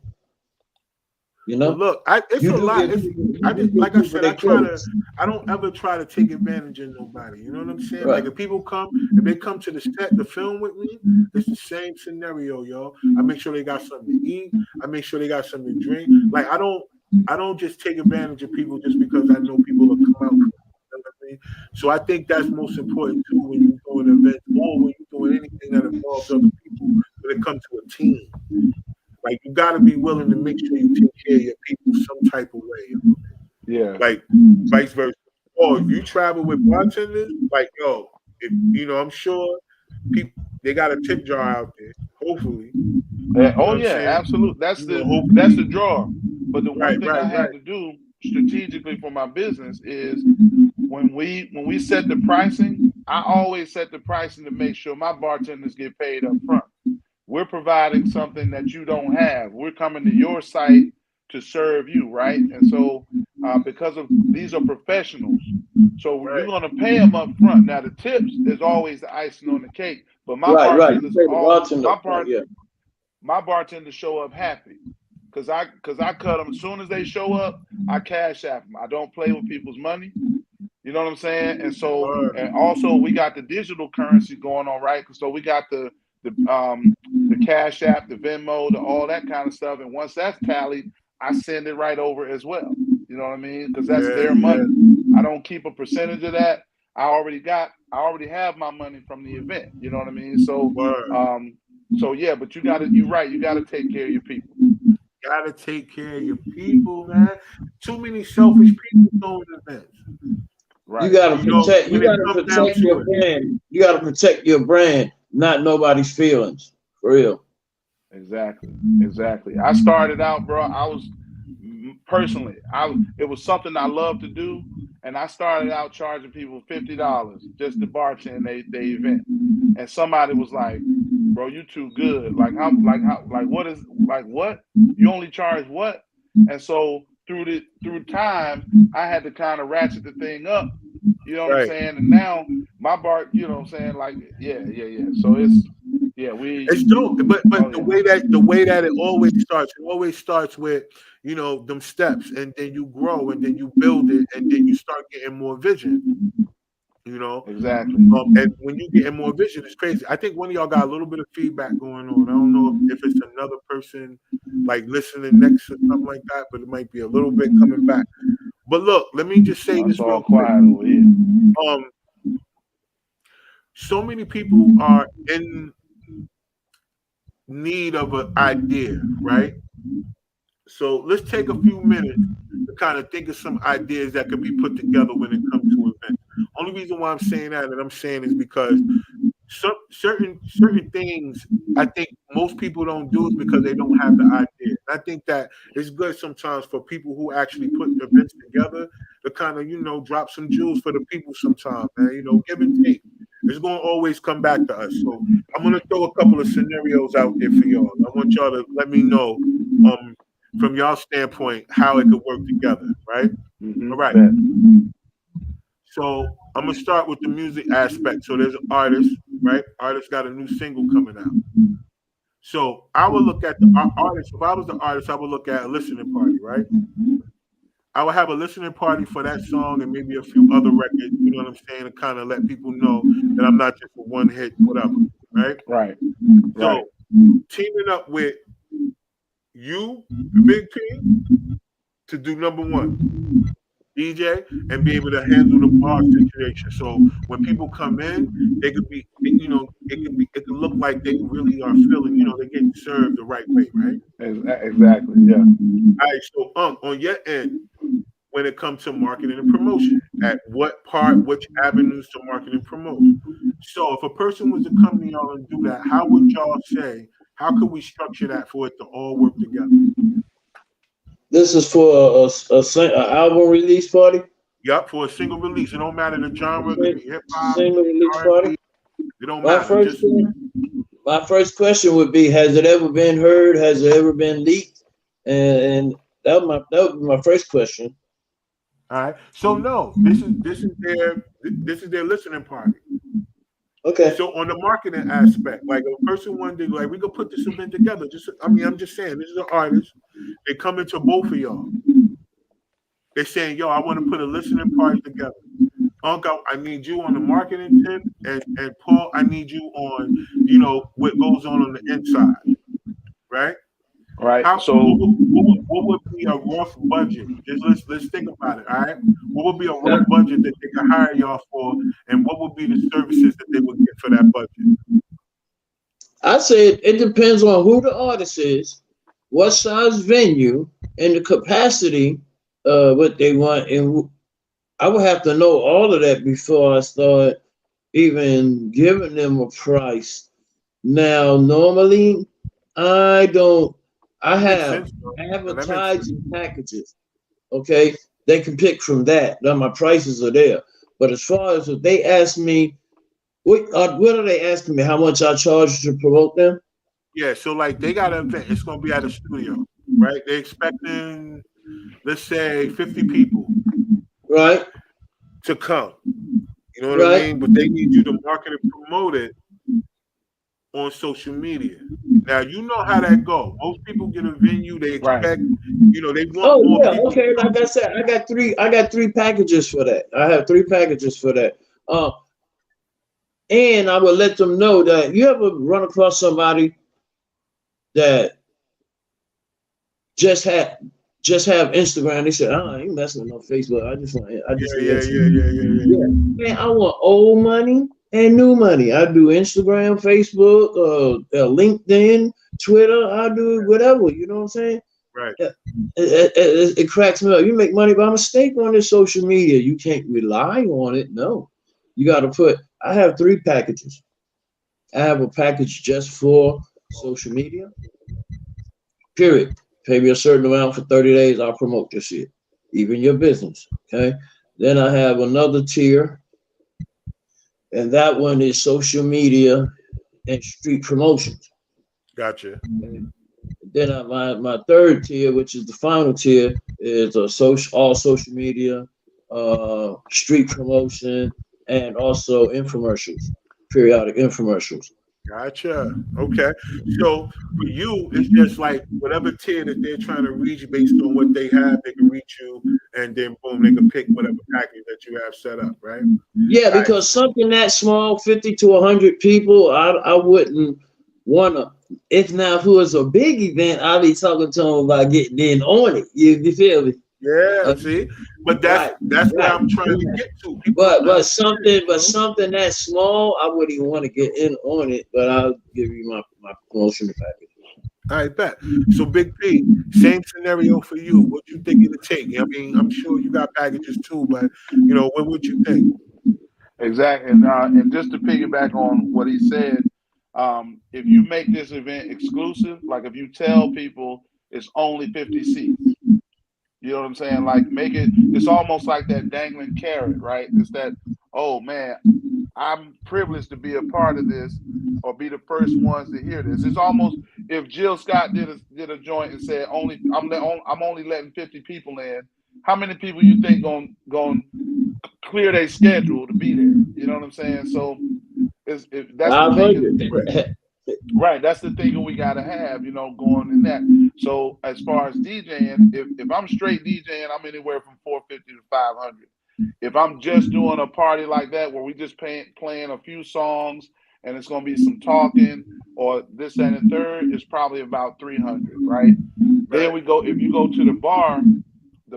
You know, But look, it's you a do lot. get- It's, you I do just, get like I people said, their credits. I don't ever try to take advantage of nobody. You know what I'm saying? Right. Like if they come to the set to film with me, it's the same scenario, yo. I make sure they got something to eat. I make sure they got something to drink. Like I don't just take advantage of people just because I know people will come out. You know what I mean? So I think that's most important too when you're doing events or when you're doing anything that involves other people when it comes to a team. Like you got to be willing to make sure you take care of your people some type of way. Yeah. Like vice versa. Or you travel with bartenders, like yo, if you know, I'm sure people they got a tip jar out there. Hopefully, you know Oh what I'm yeah, saying. absolutely. That's You know, the hopefully, draw. But the one thing I right. had to do strategically for my business is when we set the pricing, I always set the pricing to make sure my bartenders get paid up front. We're providing something that you don't have. We're coming to your site to serve you, right? And so because of these are professionals, so you're going to pay them up front. Now the tips is always the icing on the cake, but my Right. You bartenders pay the bartender. Yeah. my bartenders show up happy because I cut them as soon as they show up. I cash app them. I don't play with people's money. You know what I'm saying? And so, and also we got the digital currency going on, right? So we got the Cash App, the Venmo, all that kind of stuff. And once that's tallied, I send it right over as well. You know what I mean? Because that's their money. I don't keep a percentage of that. I already have my money from the event. You know what I mean? So, so yeah, but you're right. You gotta take care of your people. Gotta take care of your people, man. Too many selfish people throwing events. Right. You gotta protect. You gotta protect your brand. You gotta protect your brand, not nobody's feelings. For real. Exactly. I started out, bro. I was personally, it was something I loved to do, and I started out charging people $50 just to bartend they event. And somebody was like, "Bro, you too good. Like what? You only charge what?" And so through time, I had to kind of ratchet the thing up. You know what I'm saying? And now my bar, you know what I'm saying? Like, yeah. So it's dope. But the way that it always starts with, you know, them steps, and then you grow, and then you build it, and then you start getting more vision. You know, exactly. And when you get more vision, it's crazy. I think one of y'all got a little bit of feedback going on. I don't know if it's another person like listening next or something like that, but it might be a little bit coming back. But look, let me just say this real quick. So many people are in need of an idea, right? So let's take a few minutes to kind of think of some ideas that could be put together when it comes to events. Only reason why I'm saying that, and I'm saying is because certain things I think most people don't do is because they don't have the idea. And I think that it's good sometimes for people who actually put events together to kind of, you know, drop some jewels for the people sometimes, man. You know, give and take. It's going to always come back to us. So I'm going to throw a couple of scenarios out there for y'all. I want y'all to let me know from y'all standpoint how it could work together, right? Mm-hmm. All right. So I'm gonna start with the music aspect. So there's an artist, right? Artist got a new single coming out. So I would look at the artist. If I was the artist, I would look at a listening party, right? I would have a listening party for that song and maybe a few other records. You know what I'm saying? To kind of let people know that I'm not just a one hit, whatever, right? Right. So teaming up with you, Big P, to do number one, DJ, and be able to handle the bar situation. So when people come in, they could be, you know, it could look like they really are feeling, you know, they're getting served the right way, right? Exactly. Yeah. All right. So on your end, when it comes to marketing and promotion, at which avenues to market and promote. So if a person was to come to y'all and do that, how would y'all say? How could we structure that for it to all work together? This is for a album release party? Yep, for a single release. It don't matter the genre. It could be hip hop, single release party. It don't matter. My first question would be: has it ever been heard? Has it ever been leaked? And that would be my first question. All right. So no, this is their listening party. Okay. So on the marketing aspect, like a person wanted to, like, we could put this event together. I'm just saying, this is an artist. They come into both of y'all. They're saying, yo, I want to put a listening party together. Uncle, I need you on the marketing tip, and Paul, I need you on, what goes on the inside, right? Right. What would be a rough budget? Just let's think about it. All right. What would be a rough budget that they could hire y'all for, and what would be the services that they would get for that budget? I said it depends on who the artist is, what size venue, and the capacity what they want. And I would have to know all of that before I start even giving them a price. Now, normally, I have advertising packages. Okay, they can pick from that. Now my prices are there. But as far as if they ask me, what are they asking me? How much I charge to promote them? Yeah, so like they got an event. It's gonna be at a studio, right? They're expecting, let's say, 50 people, right, to come. You know what I mean? But they need you to market and promote it on social media. Now you know how that go. Most people get a venue, they expect, they want more people. Okay. Like I said, I got three packages for that. I have 3 packages for that. And I will let them know that you ever run across somebody that just have Instagram. They said, I ain't messing with no Facebook. I just Man, I want old money and new money. I do Instagram, Facebook, LinkedIn, Twitter. I do whatever. You know what I'm saying? Right. It cracks me up. You make money by mistake on this social media. You can't rely on it. No, you got to put. I have 3 packages. I have a package just for social media. Period. Pay me a certain amount for 30 days. I'll promote your shit, even your business. Okay. Then I have another tier, and that one is social media and street promotions. Gotcha. Then my third tier, which is the final tier, is all social media, street promotion, and also infomercials, periodic infomercials. Gotcha. Okay. So for you, it's just like whatever tier that they're trying to reach based on what they have, they can reach you, and then boom, they can pick whatever package that you have set up, right? Yeah, because something that small, 50 to 100 people, I wouldn't want to. If not, if it was a big event, I'd be talking to them about getting in on it. You feel me? Yeah, see, but that's what I'm trying to get to. But something that small, I wouldn't even want to get in on it. But I'll give you my promotion package. All right, bet. So Big P, same scenario for you. What you think it'll take? I mean, I'm sure you got packages too, but what would you think? Exactly, and just to piggyback on what he said, if you make this event exclusive, like if you tell people it's only 50 seats. You know what I'm saying? Like it's almost like that dangling carrot, right? It's that, oh man, I'm privileged to be a part of this or be the first ones to hear this. It's almost if Jill Scott did a joint and said I'm only letting 50 people in. How many people you think gonna clear their schedule to be there? You know what I'm saying? So that's the thing. Right, that's the thing we gotta have, going in that. So as far as DJing, if I'm straight DJing, I'm anywhere from 450 to 500. If I'm just doing a party like that where we just playing a few songs and it's gonna be some talking or this, that, and third, it's probably about 300, right? Then we go. If you go to the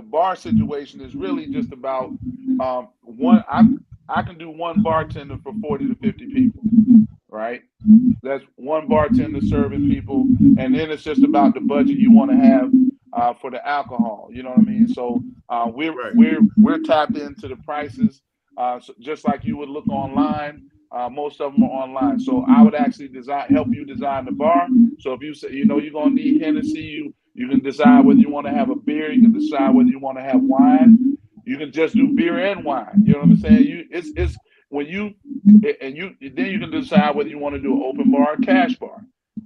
bar situation is really just about one. I can do one bartender for 40 to 50 people. Right, that's one bartender serving people, and then it's just about the budget you want to have for the alcohol. You know what I mean? So we're tapped into the prices, so just like you would look online. Most of them are online. So I would actually help you design the bar. So if you say you're gonna need Hennessy, you can decide whether you want to have a beer. You can decide whether you want to have wine. You can just do beer and wine. You know what I'm saying? It's when then you can decide whether you want to do an open bar or cash bar.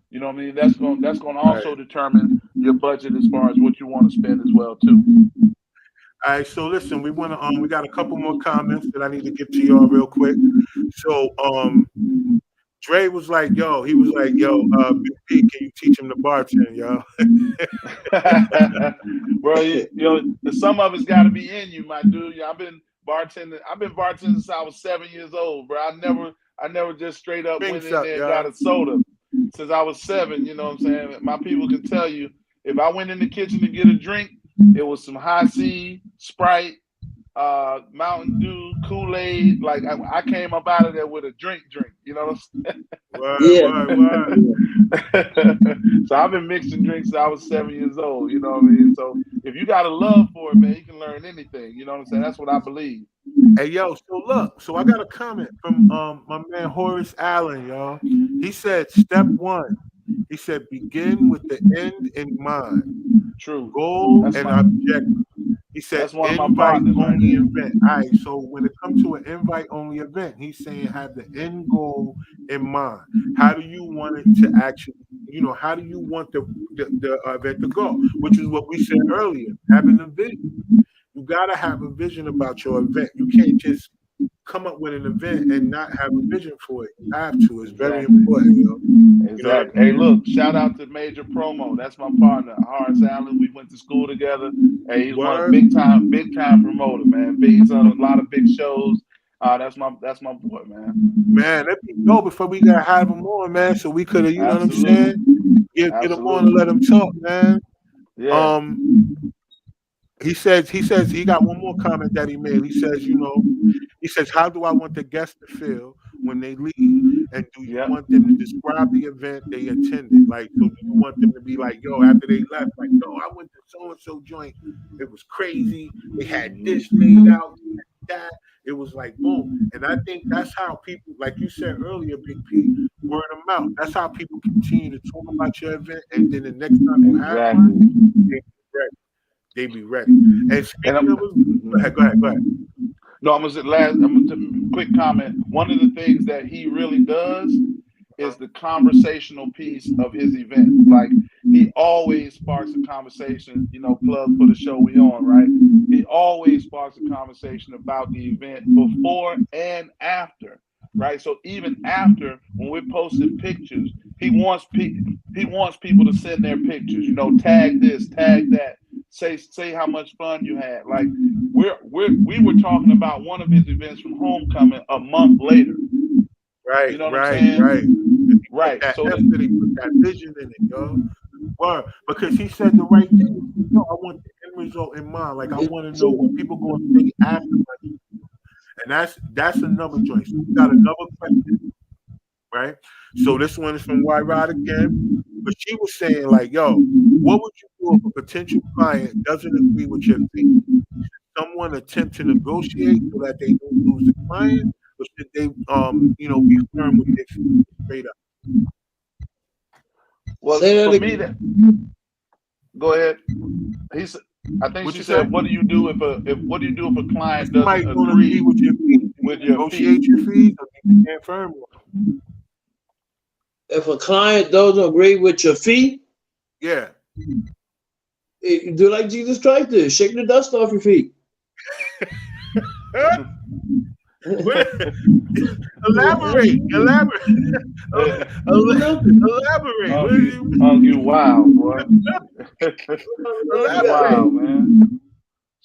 You know what I mean? That's going to also determine your budget as far as what you want to spend as well too. All right, so listen, we got a couple more comments that I need to get to y'all real quick. So Dre was like, yo, Big P, can you teach him the bartend, yo? Bro, you know, some of it's got to be in you, my dude. I've been bartending since I was 7 years old, bro. I never just straight up went in there and got a soda since I was 7. You know what I'm saying? My people can tell you, if I went in the kitchen to get a drink, it was some High C, Sprite, Mountain Dew, Kool-Aid. Like I came up out of there with a drink. You know what I'm saying? Word. So I've been mixing drinks since I was 7 years old. You know what I mean? So if you got a love for it, man, you can learn anything. You know what I'm saying? That's what I believe. Hey, yo, so look, so I got a comment from my man Horace Allen, y'all. He said, step 1, he said, begin with the end in mind. True. Goal and objective. He said, that's one of my invite partners only right event. All right, so when it comes to an invite only event, he's saying have the end goal in mind. How do you want it to actually, how do you want the event to go? Which is what we said earlier, having a vision. You got to have a vision about your event. You can't just come up with an event and not have a vision for it. You have to. It's very important, yo. Exactly. Hey, look, shout out to Major Promo. That's my partner, Horace Allen. We went to school together. Hey, he's one big time promoter, man. He's on a lot of big shows. That's my boy, man. Man, let me know before we gotta have him on, man. So we could have, you know what I'm saying? Get him on and let him talk, man. Yeah. He says he got one more comment that he made. He says, how do I want the guests to feel when they leave? And do you want them to describe the event they attended? Like, so do you want them to be like, yo, after they left, like, yo, I went to so-and-so joint. It was crazy. They had this laid out, that. It was like, boom. And I think that's how people, like you said earlier, Big P, word of mouth. That's how people continue to talk about your event. And then the next time you have one, they be ready. And speaking of, go ahead. No, I'm gonna quick comment. One of the things that he really does is the conversational piece of his event. Like, he always sparks a conversation, plug for the show we on, right? He always sparks a conversation about the event before and after, right? So even after, when we're posting pictures, he wants people to send their pictures, tag this, tag that. Say how much fun you had. Like, we were talking about one of his events from Homecoming a month later. Right, you know what I'm saying? Right. So they put that vision in it, yo. Word. Because he said the right thing. I want the end result in mind. Like, I want to know what people going to think after my event. And that's another joint. So we got another question, right? So this one is from White Rod again. But she was saying, like, yo, what would you do if a potential client doesn't agree with your fee? Should someone attempt to negotiate so that they don't lose the client? Or should they, be firm with their fee straight up? Well, for me, go ahead. I think she said, what do you do if a client doesn't agree with your fee? Negotiate your fees, or you can't firm one? If a client doesn't agree with your fee, do like Jesus Christ did, shake the dust off your feet. Elaborate. You wild, boy. Wow, man.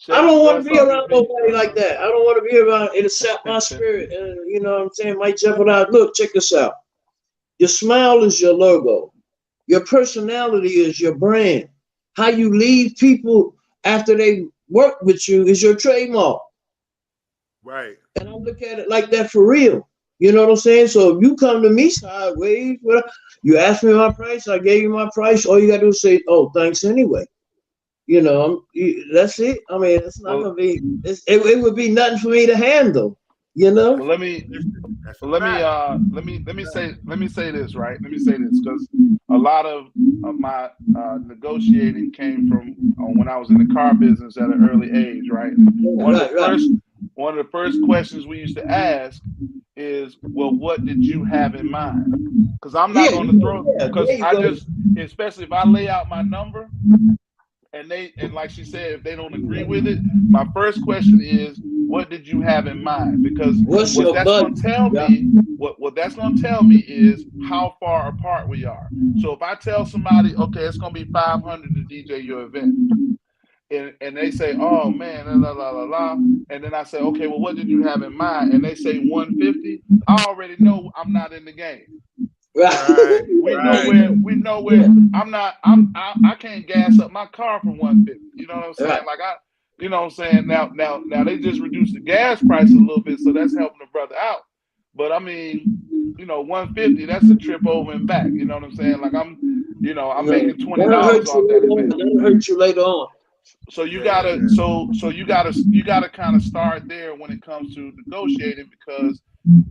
I don't want to be around nobody like that. I don't want to be around. It'll sap my spirit, and you know what I'm saying, might jeopardize. Look, check this out. Your smile is your logo. Your personality is your brand. How you leave people after they work with you is your trademark. Right. And I look at it like that for real. You know what I'm saying? So if you come to me sideways, you ask me my price, I gave you my price. All you got to do is say, oh, thanks anyway. That's it. I mean, it's not gonna be. It would be nothing for me to handle. Well, let me say this, right? Let me say this, because a lot of my negotiating came from when I was in the car business at an early age, right? One of the first questions we used to ask is, well, what did you have in mind? Because I'm not going to throw, because especially if I lay out my number, and like she said, if they don't agree with it, my first question is, what did you have in mind? Because What's what your that's budget? going to tell me, what that's going to tell me is how far apart we are. So if I tell somebody, okay, it's going to be $500 to DJ your event, and they say, oh man, la la la la, and then I say, okay, well, what did you have in mind? And they say 150. I already know I'm not in the game. Right. We Right. know where I can't gas up my car for 150. You know what I'm saying? Right. Like you know what I'm saying? Now they just reduced the gas price a little bit, so that's helping the brother out. But I mean, 150, that's a trip over and back. You know what I'm saying? Like I'm making $20 off that event. That'll hurt you later on. So you gotta so you gotta kind of start there when it comes to negotiating, because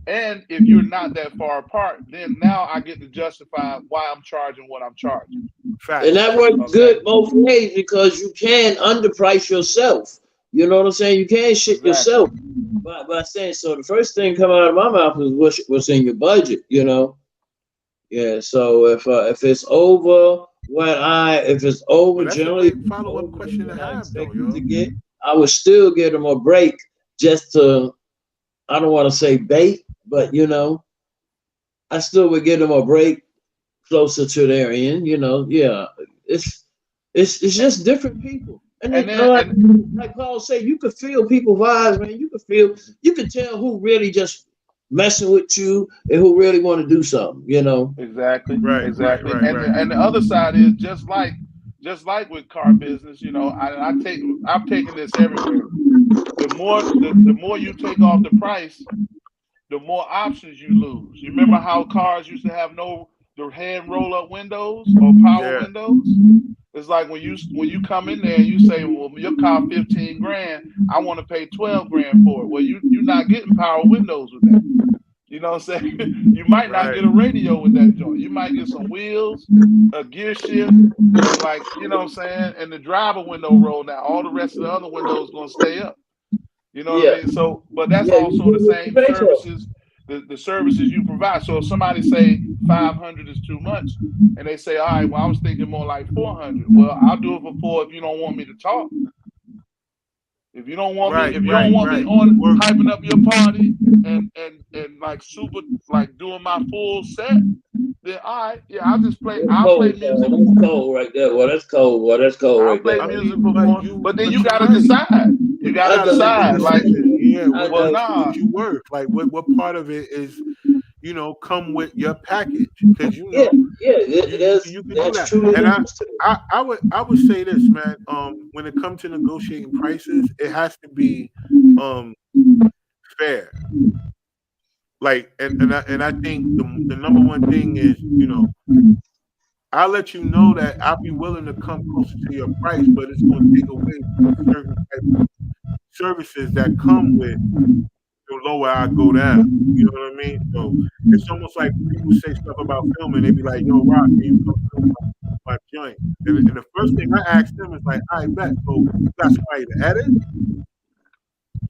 and if you're not that far apart, then now I get to justify why I'm charging what I'm charging. Fact. And that works good both ways, because you can underprice yourself. You know what I'm saying? You can shit yourself by saying so. The first thing coming out of my mouth is what's in your budget. Yeah. So if it's over generally follow-up question I have though, yo. I would still give them a break just to, I don't want to say bait, but I still would give them a break closer to their end. Yeah, it's just different people. And like Paul said, you could feel people's vibes, man. You could tell who really just messing with you and who really want to do something. Exactly. Right. Exactly. Right. And the other side is just like with car business. I've taken this everywhere. The more you take off the price, the more options you lose. You remember how cars used to have the hand roll up windows or power windows? It's like when you come in there and you say, well, your car $15,000, I want to pay $12,000 for it. Well, you're not getting power windows with that. You know what I'm saying? You might not get a radio with that joint. You might get some wheels, a gear shift, and like, you know what I'm saying? And the driver window roll down. All the rest of the other windows gonna stay up. You know what I mean? So, but that's also the same services, the services you provide. So if somebody say 500 is too much, and they say, all right, well, I was thinking more like 400. Well, I'll do it for 4 if you don't want me to talk. If you don't want me, me on hyping up your party and like super like doing my full set, then all right, yeah, I'll play music. That's cold right there. Well, that's cold. I'll play music for more. But then you gotta decide. You gotta decide. Like, what you work. Like, what part of it is, come with your package? Because you can do that. And I would say this, man. When it comes to negotiating prices, it has to be fair. Like, and I think the number one thing is, I'll let you know that I'll be willing to come closer to your price, but it's going to take away from certain type of services that come with the lower I go down. You know what I mean? So it's almost like people say stuff about filming. They be like, yo, Rock, can you come film my joint? And the first thing I ask them is like, I bet. So you got somebody to edit?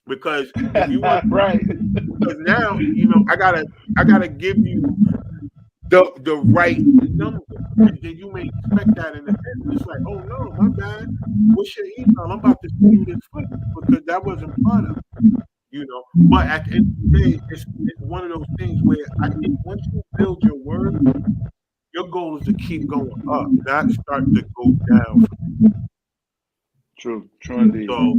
Because if you want, because now, I gotta give you the right number. And then you may expect that in the end. It's like, oh no, my bad. What's your email? I'm about to send you this footage because that wasn't part of it. But at the end of the day, it's one of those things where I think once you build your word, your goal is to keep going up, not start to go down. True indeed. So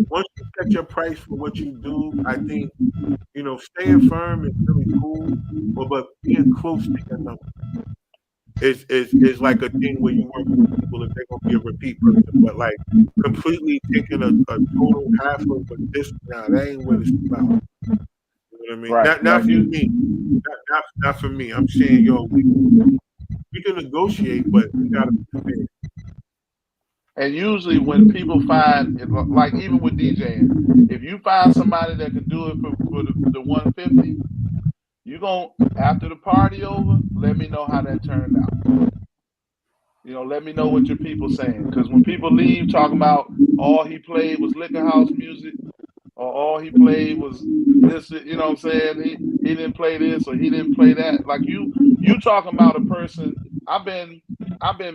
once you set your price for what you do, I think, staying firm is really cool, but being close to your number is like a thing where you work with people if they're gonna be a repeat person, but like completely taking a total half of this now, that ain't what it's about. You know what I mean? Not for me. Not for me. I'm saying, we can negotiate, but we gotta be fair. And usually when people find, like even with DJing, if you find somebody that can do it for the 150, you're going to, after the party over, let me know how that turned out. Let me know what your people saying. Because when people leave talking about all he played was liquor house music, or all he played was this, you know what I'm saying? He didn't play this or he didn't play that. Like you talking about a person, I've been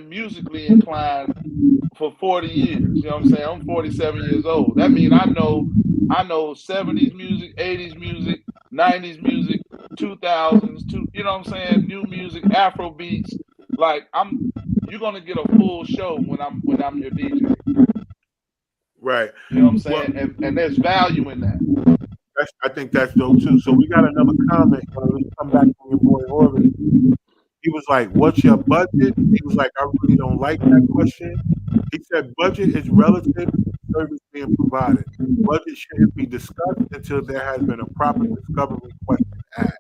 musically inclined for 40 years. You know what I'm saying? I'm 47 years old. That means I know 70s music, 80s music, 90s music, 2000s, you know what I'm saying? New music, Afro beats. Like you're gonna get a full show when I'm your DJ. Right. You know what I'm saying? And there's value in that. I think that's dope too. So we got another comment. Let's come back from your boy Orley. He was like, "What's your budget?" He was like, "I really don't like that question." He said, "Budget is relative to the service being provided. Budget shouldn't be discussed until there has been a proper discovery question asked."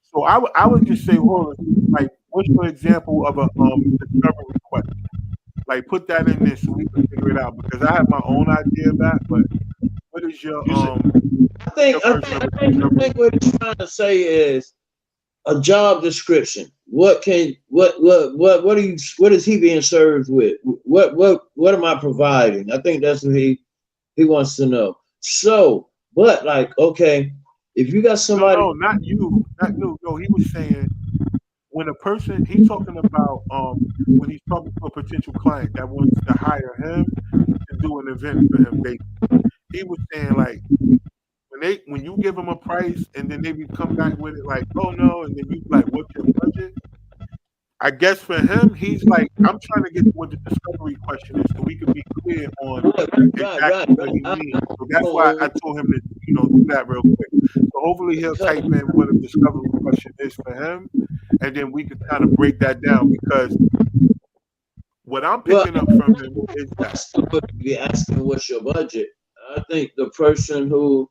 So I would just say, Orley, like, what's your example of a discovery question? Like, put that in there so we can figure it out, because I have my own idea of that. But what is your I think what he's trying to say is a job description. What is he being served with? What am I providing? I think that's what he wants to know. So, but like, okay, if you got somebody, no, not you. No, he was saying when a person, he's talking about when he's talking to a potential client that wants to hire him to do an event for him. He was saying, like, when you give them a price and then they come back with it like, oh no, and then you like, what's your budget? I guess for him, he's like, I'm trying to get to what the discovery question is so we can be clear on exactly what he means. So that's why I told him to, do that real quick. So hopefully he'll type in what a discovery question is for him, and then we can kind of break that down, because what I'm picking up from him is that be asking what's your budget. I think the person who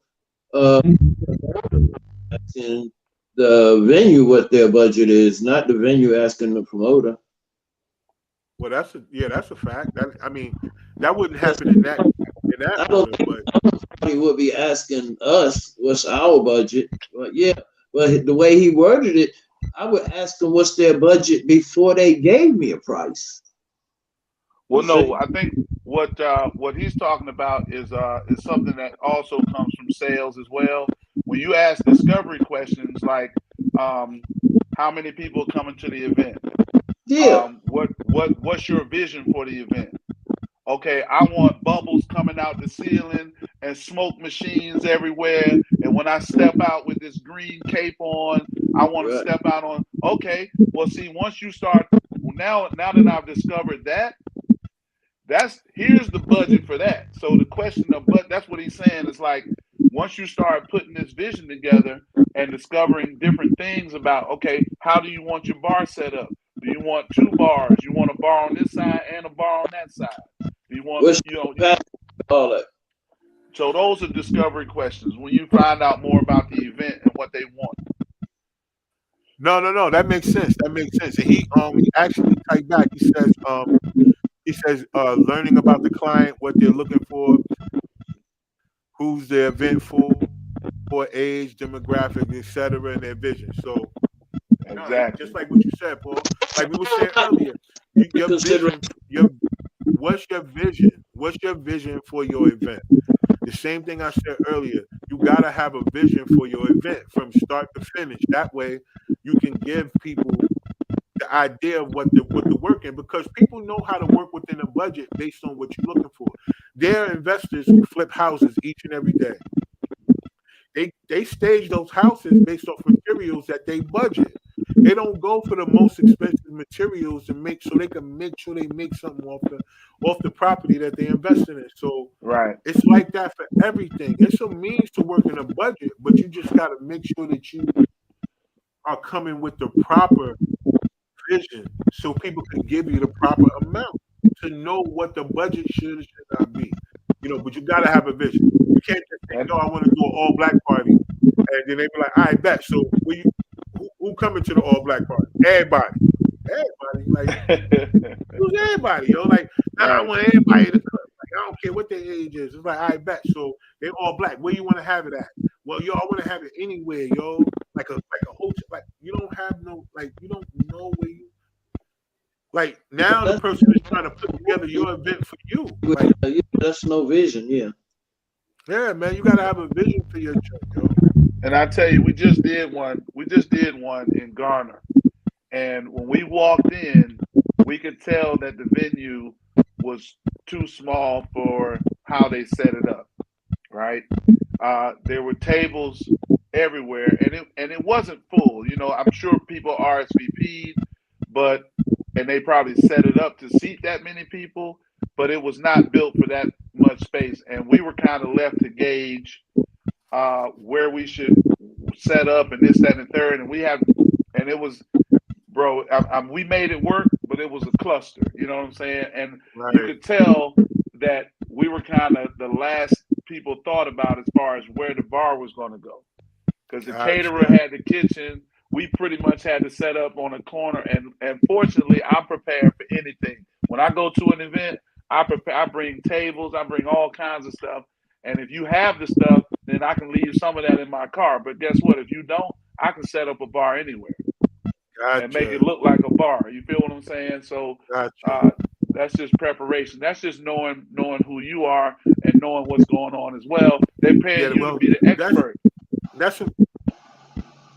asking the venue what their budget is, not the venue asking the promoter. Well, that's a fact. That wouldn't happen in that. I don't think somebody would be asking us what's our budget. But the way he worded it, I would ask them what's their budget before they gave me a price. Well, no, I think what he's talking about is something that also comes from sales as well. When you ask discovery questions like, how many people are coming to the event? Yeah. What's your vision for the event? Okay, I want bubbles coming out the ceiling and smoke machines everywhere. And when I step out with this green cape on, I want to step out on. Okay, well, see, once you start, now that I've discovered that, here's the budget for that. So the question of, but that's what he's saying. It's like, once you start putting this vision together and discovering different things about, okay, how do you want your bar set up? Do you want 2 bars? You want a bar on this side and a bar on that side? Do you want, all that? So those are discovery questions when you find out more about the event and what they want. No, that makes sense. And he actually typed back. He says learning about the client, what they're looking for, who's the event for age, demographic, etc., and their vision. So exactly, just like what you said, Paul. Like we were saying earlier, what's your vision? What's your vision for your event? The same thing I said earlier. You gotta have a vision for your event from start to finish. That way, you can give people the idea of what the work in, because people know how to work within a budget based on what you're looking for. They're investors who flip houses each and every day. They stage those houses based off materials that they budget. They don't go for the most expensive materials to make sure they make something off the property that they invested in. So it's like that for everything. It's a means to work in a budget, but you just got to make sure that you are coming with the proper vision so people can give you the proper amount to know what the budget should or should not be. But you got to have a vision. You can't just say, no, I want to do an all-black party, and then they be like, I bet. So who coming to the all-black party? Everybody. Like, who's everybody, yo? Like, I want everybody to come. Like, I don't care what their age is. It's like, I bet. So they all black. Where you want to have it at? Well, yo, I want to have it anywhere, yo. Like a hotel. Like, you don't know where you. Like, now the person is trying to put together your event for you. Like, that's no vision, yeah. Yeah, man, you gotta have a vision for your trip, yo. And I tell you, we just did one in Garner. And when we walked in, we could tell that the venue was too small for how they set it up, right? There were tables everywhere, and it wasn't full. You know, I'm sure people RSVP'd, and they probably set it up to seat that many people, but it was not built for that much space, and we were kind of left to gauge where we should set up and this, that, and third, and it was, bro, we made it work, but it was a cluster. You know what I'm saying? And you could tell that we were kind of the last people thought about as far as where the bar was going to go, because the caterer had the kitchen. We pretty much had to set up on a corner, and fortunately, I'm prepared for anything. When I go to an event, I bring tables, I bring all kinds of stuff, and if you have the stuff, then I can leave some of that in my car. But guess what? If you don't, I can set up a bar anywhere and make it look like a bar. You feel what I'm saying? So that's just preparation. That's just knowing who you are and knowing what's going on as well. They're paying you to be the expert. That's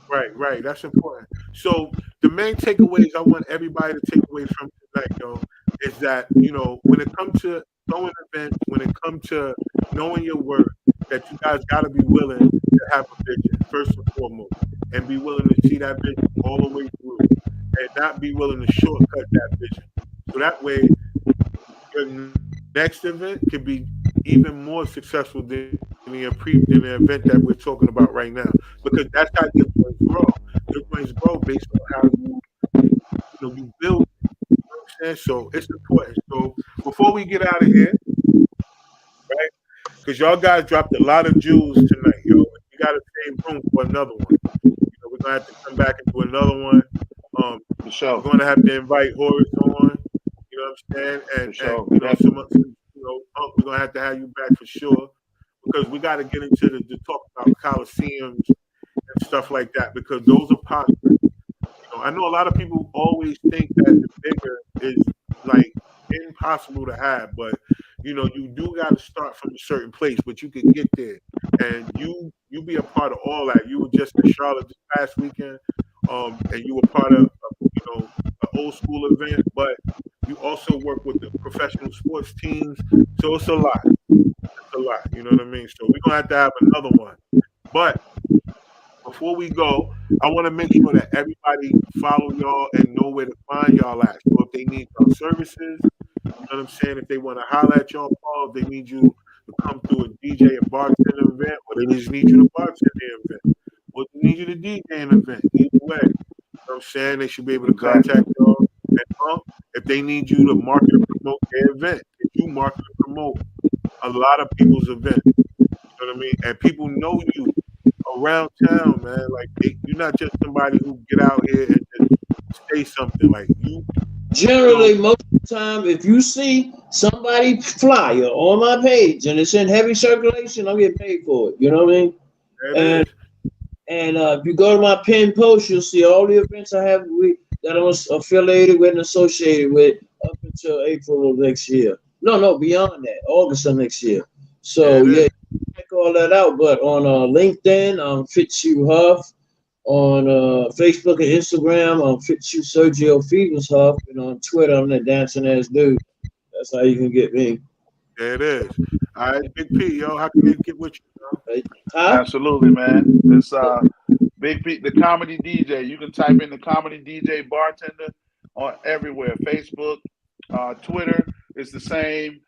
right. That's important. So the main takeaways I want everybody to take away from tonight, though, is that, you know, when it comes to throwing events, when it comes to knowing your worth, that you guys got to be willing to have a vision, first and foremost, and be willing to see that vision all the way through, and not be willing to shortcut that vision. So that way, your next event can be even more successful than the event that we're talking about right now, because that's how your brains grow. Your brains grow based on how you build. You know what I'm saying? So it's important. So before we get out of here, right? Because y'all guys dropped a lot of jewels tonight, yo. We got to save room for another one. You know, we're gonna have to come back and do another one. For sure. We're gonna have to invite Horace on. You know what I'm saying? And you know, we're gonna have to have you back for sure, because we got to get into the talk about coliseums and stuff like that, because those are possible. You know, I know a lot of people always think that the bigger is like impossible to have, but you know, you do got to start from a certain place, but you can get there, and you be a part of all that. You were just in Charlotte this past weekend, and you were part of an old school event, but you also work with the professional sports teams, so it's a lot. It's a lot, you know what I mean? So we're gonna have to have another one. But before we go, I want to make sure that everybody follow y'all and know where to find y'all at. So if they need your services, you know what I'm saying? If they want to holler at y'all, Paul, if they need you to come through a DJ and bartender event, or they just need you to bartend the event, or they need you to DJ an event, either way. You know what I'm saying? They should be able to contact y'all. And if they need you to market and promote their event, if you market and promote a lot of people's events, you know what I mean? And people know you around town, man. Like, you're not just somebody who get out here and just say something. Like, you. Generally, most of the time, if you see somebody flyer on my page and it's in heavy circulation, I'm getting paid for it. You know what I mean? And if you go to my pinned post, you'll see all the events I have that I'm affiliated with and associated with up until April of next year. No, beyond that, August of next year. So yeah, check all that out. But on LinkedIn, I'm Fitzhugh Huff. On Facebook and Instagram, I'm Fitzhugh Sergio Phoebus Huff. And on Twitter, I'm the dancing ass dude. That's how you can get me. There it is. All right, Big P, yo, how can they get with you? Absolutely, man. This Big P, the comedy DJ. You can type in the comedy DJ bartender on everywhere. Facebook, Twitter is the same.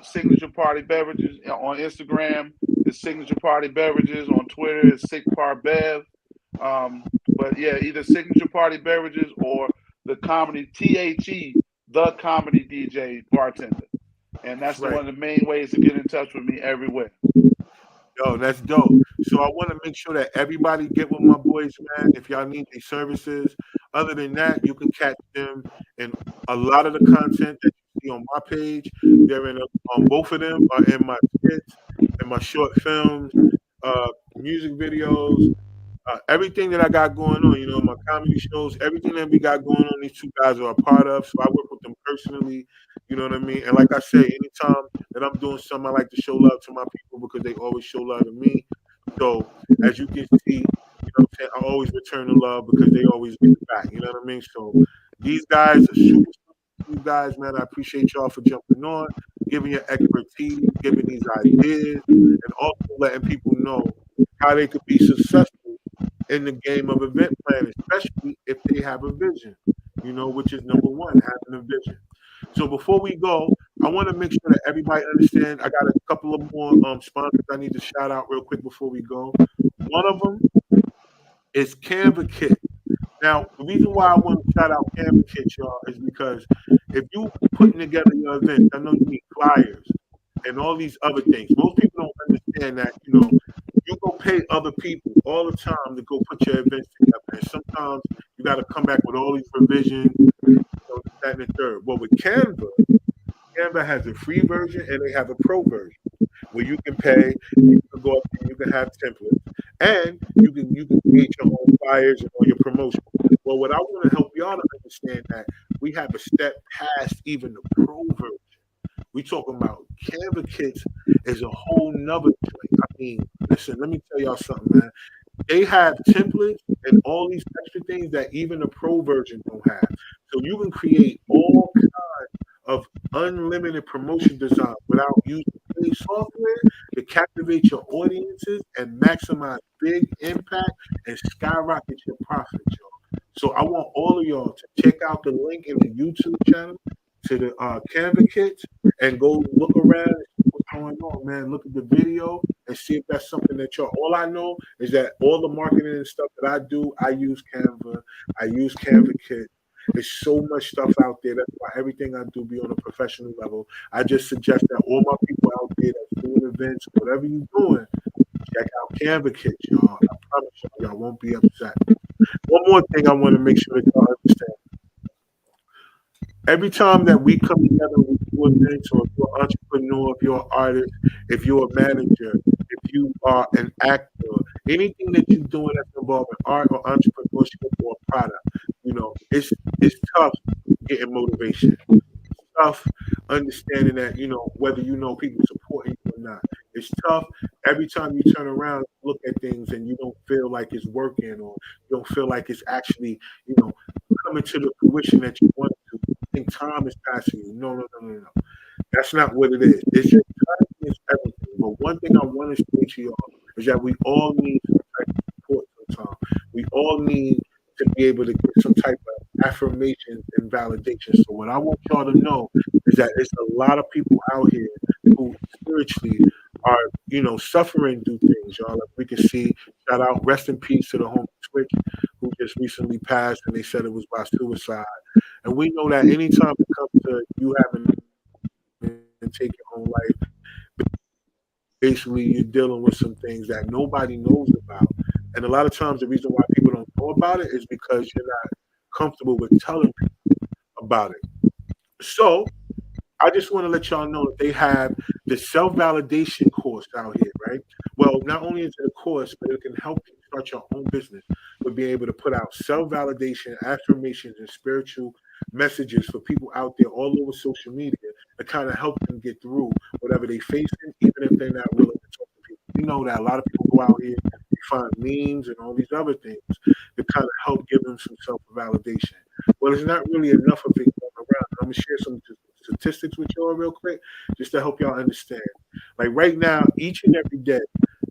Signature Party Beverages on Instagram is Signature Party Beverages. On Twitter is Sig Par Bev. But yeah, either Signature Party Beverages or the comedy THE, the comedy DJ bartender. And that's one of the main ways to get in touch with me everywhere. Yo, that's dope. So I want to make sure that everybody get with my boys, man. If y'all need their services, other than that, you can catch them in a lot of the content that you see on my page. They're on both of them are in my skits, in my short films, music videos, everything that I got going on. You know, my comedy shows, everything that we got going on, these two guys are a part of. So I work with them personally. You know what I mean? And like I say, anytime that I'm doing something, I like to show love to my people because they always show love to me. So as you can see, you know what I'm saying, I always return the love because they always give it back. You know what I mean? So these guys are super you guys, man. I appreciate y'all for jumping on, giving your expertise, giving these ideas, and also letting people know how they could be successful in the game of event planning, especially if they have a vision, which is number one, having a vision. So before we go, I want to make sure that everybody understands. I got a couple of more sponsors I need to shout out real quick before we go. One of them is Canva Kit. Now, the reason why I want to shout out Canva Kit, y'all, is because if you putting together your event, I know you need flyers and all these other things. Most people don't understand that, you go pay other people all the time to go put your events together. And sometimes you got to come back with all these revisions, that and the third. Well, with Canva has a free version and they have a pro version where you can pay, you can go up and you can have templates, and you can create your own flyers and all your promotion. Well, what I want to help y'all to understand that we have a step past even the pro version. We talking about Canva Kits is a whole nother thing. I mean, listen, let me tell y'all something, man. They have templates and all these extra things that even the pro version don't have. So you can create all kinds of unlimited promotion design without using any software to captivate your audiences and maximize big impact and skyrocket your profits, y'all. So I want all of y'all to check out the link in the YouTube channel to the Canva Kits and go look around and see what's going on, man. Look at the video and see if that's something that y'all. All I know is that all the marketing and stuff that I do, I use Canva. I use Canva Kit. There's so much stuff out there. That's why everything I do be on a professional level. I just suggest that all my people out there that's doing events, whatever you're doing, check out Canva Kit, y'all. I promise y'all won't be upset. One more thing I want to make sure that y'all understand. Every time that we come together with events, or if you're an entrepreneur, if you're an artist, if you're a manager, if you are an actor, anything that you're doing that's involved in art or entrepreneurship or product, it's tough getting motivation. It's tough understanding that, whether people supporting you or not. It's tough every time you turn around, look at things, and you don't feel like it's working, or you don't feel like it's actually, coming to the fruition that you want to. You think time is passing you. No. That's not what it is. It's just time is everything. But one thing I want to say to y'all is that we all need some type of support sometimes. We all need to be able to get some type of affirmation and validation. So what I want y'all to know is that there's a lot of people out here who spiritually are, suffering through things, y'all. Like we can see, shout out, rest in peace to the homie Twitch, who just recently passed, and they said it was by suicide. And we know that anytime it comes to you having to take your own life, basically you're dealing with some things that nobody knows about. And a lot of times the reason why people don't know about it is because you're not comfortable with telling people about it. So I just want to let y'all know that they have the self-validation course out here, right? Well, not only is it a course, but it can help you start your own business with being able to put out self-validation, affirmations, and spiritual messages for people out there all over social media to kind of help them get through whatever they're facing, even if they're not willing to talk to people. You know that a lot of people go out here and find memes and all these other things to kind of help give them some self-validation. Well, it's not really enough of it going around. I'm going to share some statistics with y'all real quick just to help y'all understand. Like right now, each and every day,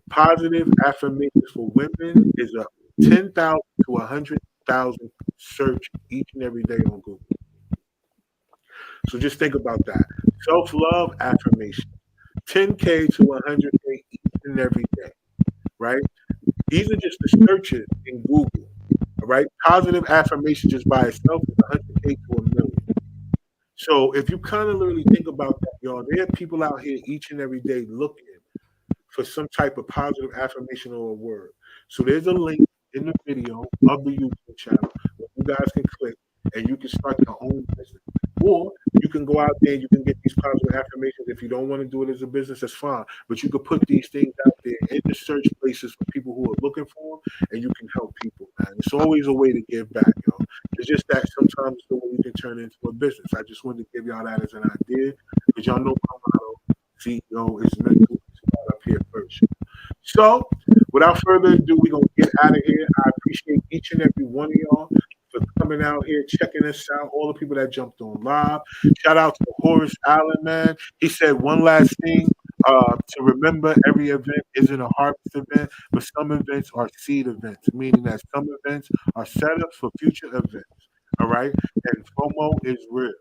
positive affirmations for women is up 10,000 to 100,000 search each and every day on Google. So just think about that. Self-love affirmation, 10K to 100K each and every day, right? These are just the searches in Google, all right? Positive affirmation just by itself is 100K to 1 million. So if you kind of literally think about that, y'all, there are people out here each and every day looking for some type of positive affirmation or a word. So there's a link in the video of the YouTube channel where you guys can click and you can start your own business. Or you can go out there and you can get these positive affirmations. If you don't want to do it as a business, that's fine. But you can put these things out there in the search places for people who are looking for them, and you can help people, man. It's always a way to give back, y'all. It's just that sometimes it's the way you can turn it into a business. I just wanted to give y'all that as an idea, because y'all know my motto, CEO is mental. Start up here first. So, without further ado, we're going to get out of here. I appreciate each and every one of y'all for for coming out here, checking us out. All the people that jumped on live. Shout out to Horace Allen, man. He said one last thing. To remember, every event isn't a harvest event, but some events are seed events, meaning that some events are setups for future events. All right, and FOMO is real.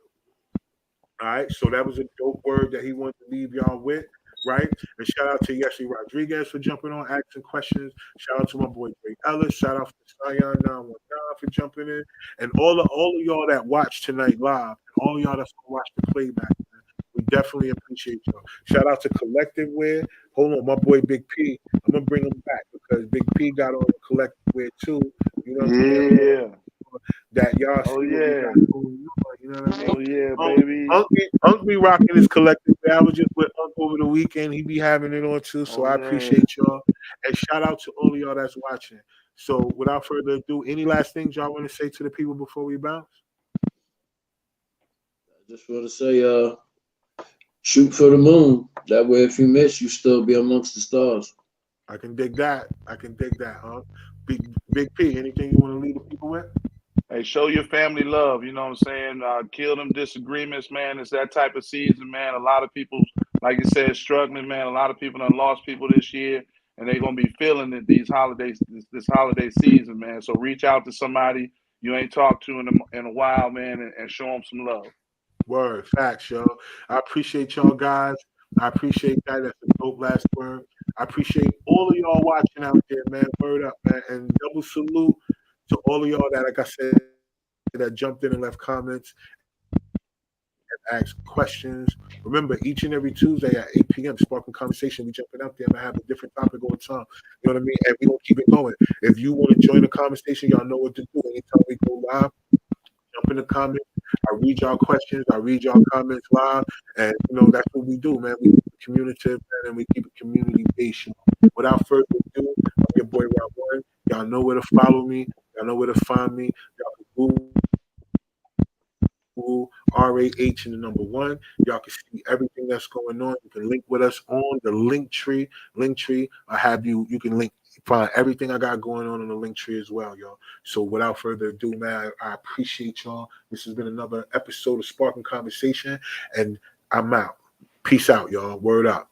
All right, so that was a dope word that he wanted to leave y'all with, right? And shout out to Yesli Rodriguez for jumping on, asking questions. Shout out to my boy Drake Ellis. Shout out to Sion 919 for jumping in, and all of y'all that watched tonight live, and all of y'all that's gonna watch the playback. Man, we definitely appreciate y'all. Shout out to Collective Wear. Hold on, my boy Big P. I'm gonna bring him back because Big P got on Collective Wear too. You know what I'm saying? Yeah. That y'all see Oh, what we yeah. got going on, you know what I mean? Oh, yeah, baby. Unc be rocking his Collective Wear. I was just with Unc over the weekend. He be having it on too, so Oh, I yeah. appreciate y'all. And shout out to all of y'all that's watching. So without further ado, any last things y'all want to say to the people before we bounce? I just want to say, shoot for the moon. That way, if you miss, you still be amongst the stars. I can dig that. Huh? Big P, anything you want to leave the people with? Hey, show your family love. You know what I'm saying? Kill them disagreements, man. It's that type of season, man. A lot of people, like you said, struggling, man. A lot of people done lost people this year, and they're gonna be feeling it these holidays, this holiday season, man. So reach out to somebody you ain't talked to in a while, man, and show them some love. Word, facts, yo. I appreciate y'all guys. I appreciate that. That's a dope last word. I appreciate all of y'all watching out there, man. Word up, man. And double salute to all of y'all that, like I said, that jumped in and left comments and asked questions. Remember, each and every Tuesday at 8 p.m., Sparking Conversation, we jumping out there and have a different topic all the time. You know what I mean? And we gonna keep it going. If you want to join the conversation, y'all know what to do. Anytime we go live, jump in the comments. I read y'all questions. I read y'all comments live. And, that's what we do, man. We keep it communicative, man, and we keep it community-based. Without further ado, I'm your boy, Rob One. Y'all know where to follow me. Y'all know where to find me. Y'all can Google RAH and the number 1. Y'all can see everything that's going on. You can link with us on the link tree. I have you can find everything I got going on in the link tree as well, y'all. So without further ado, man, I appreciate y'all. This has been another episode of Sparking Conversation, and I'm out. Peace out, y'all. Word up.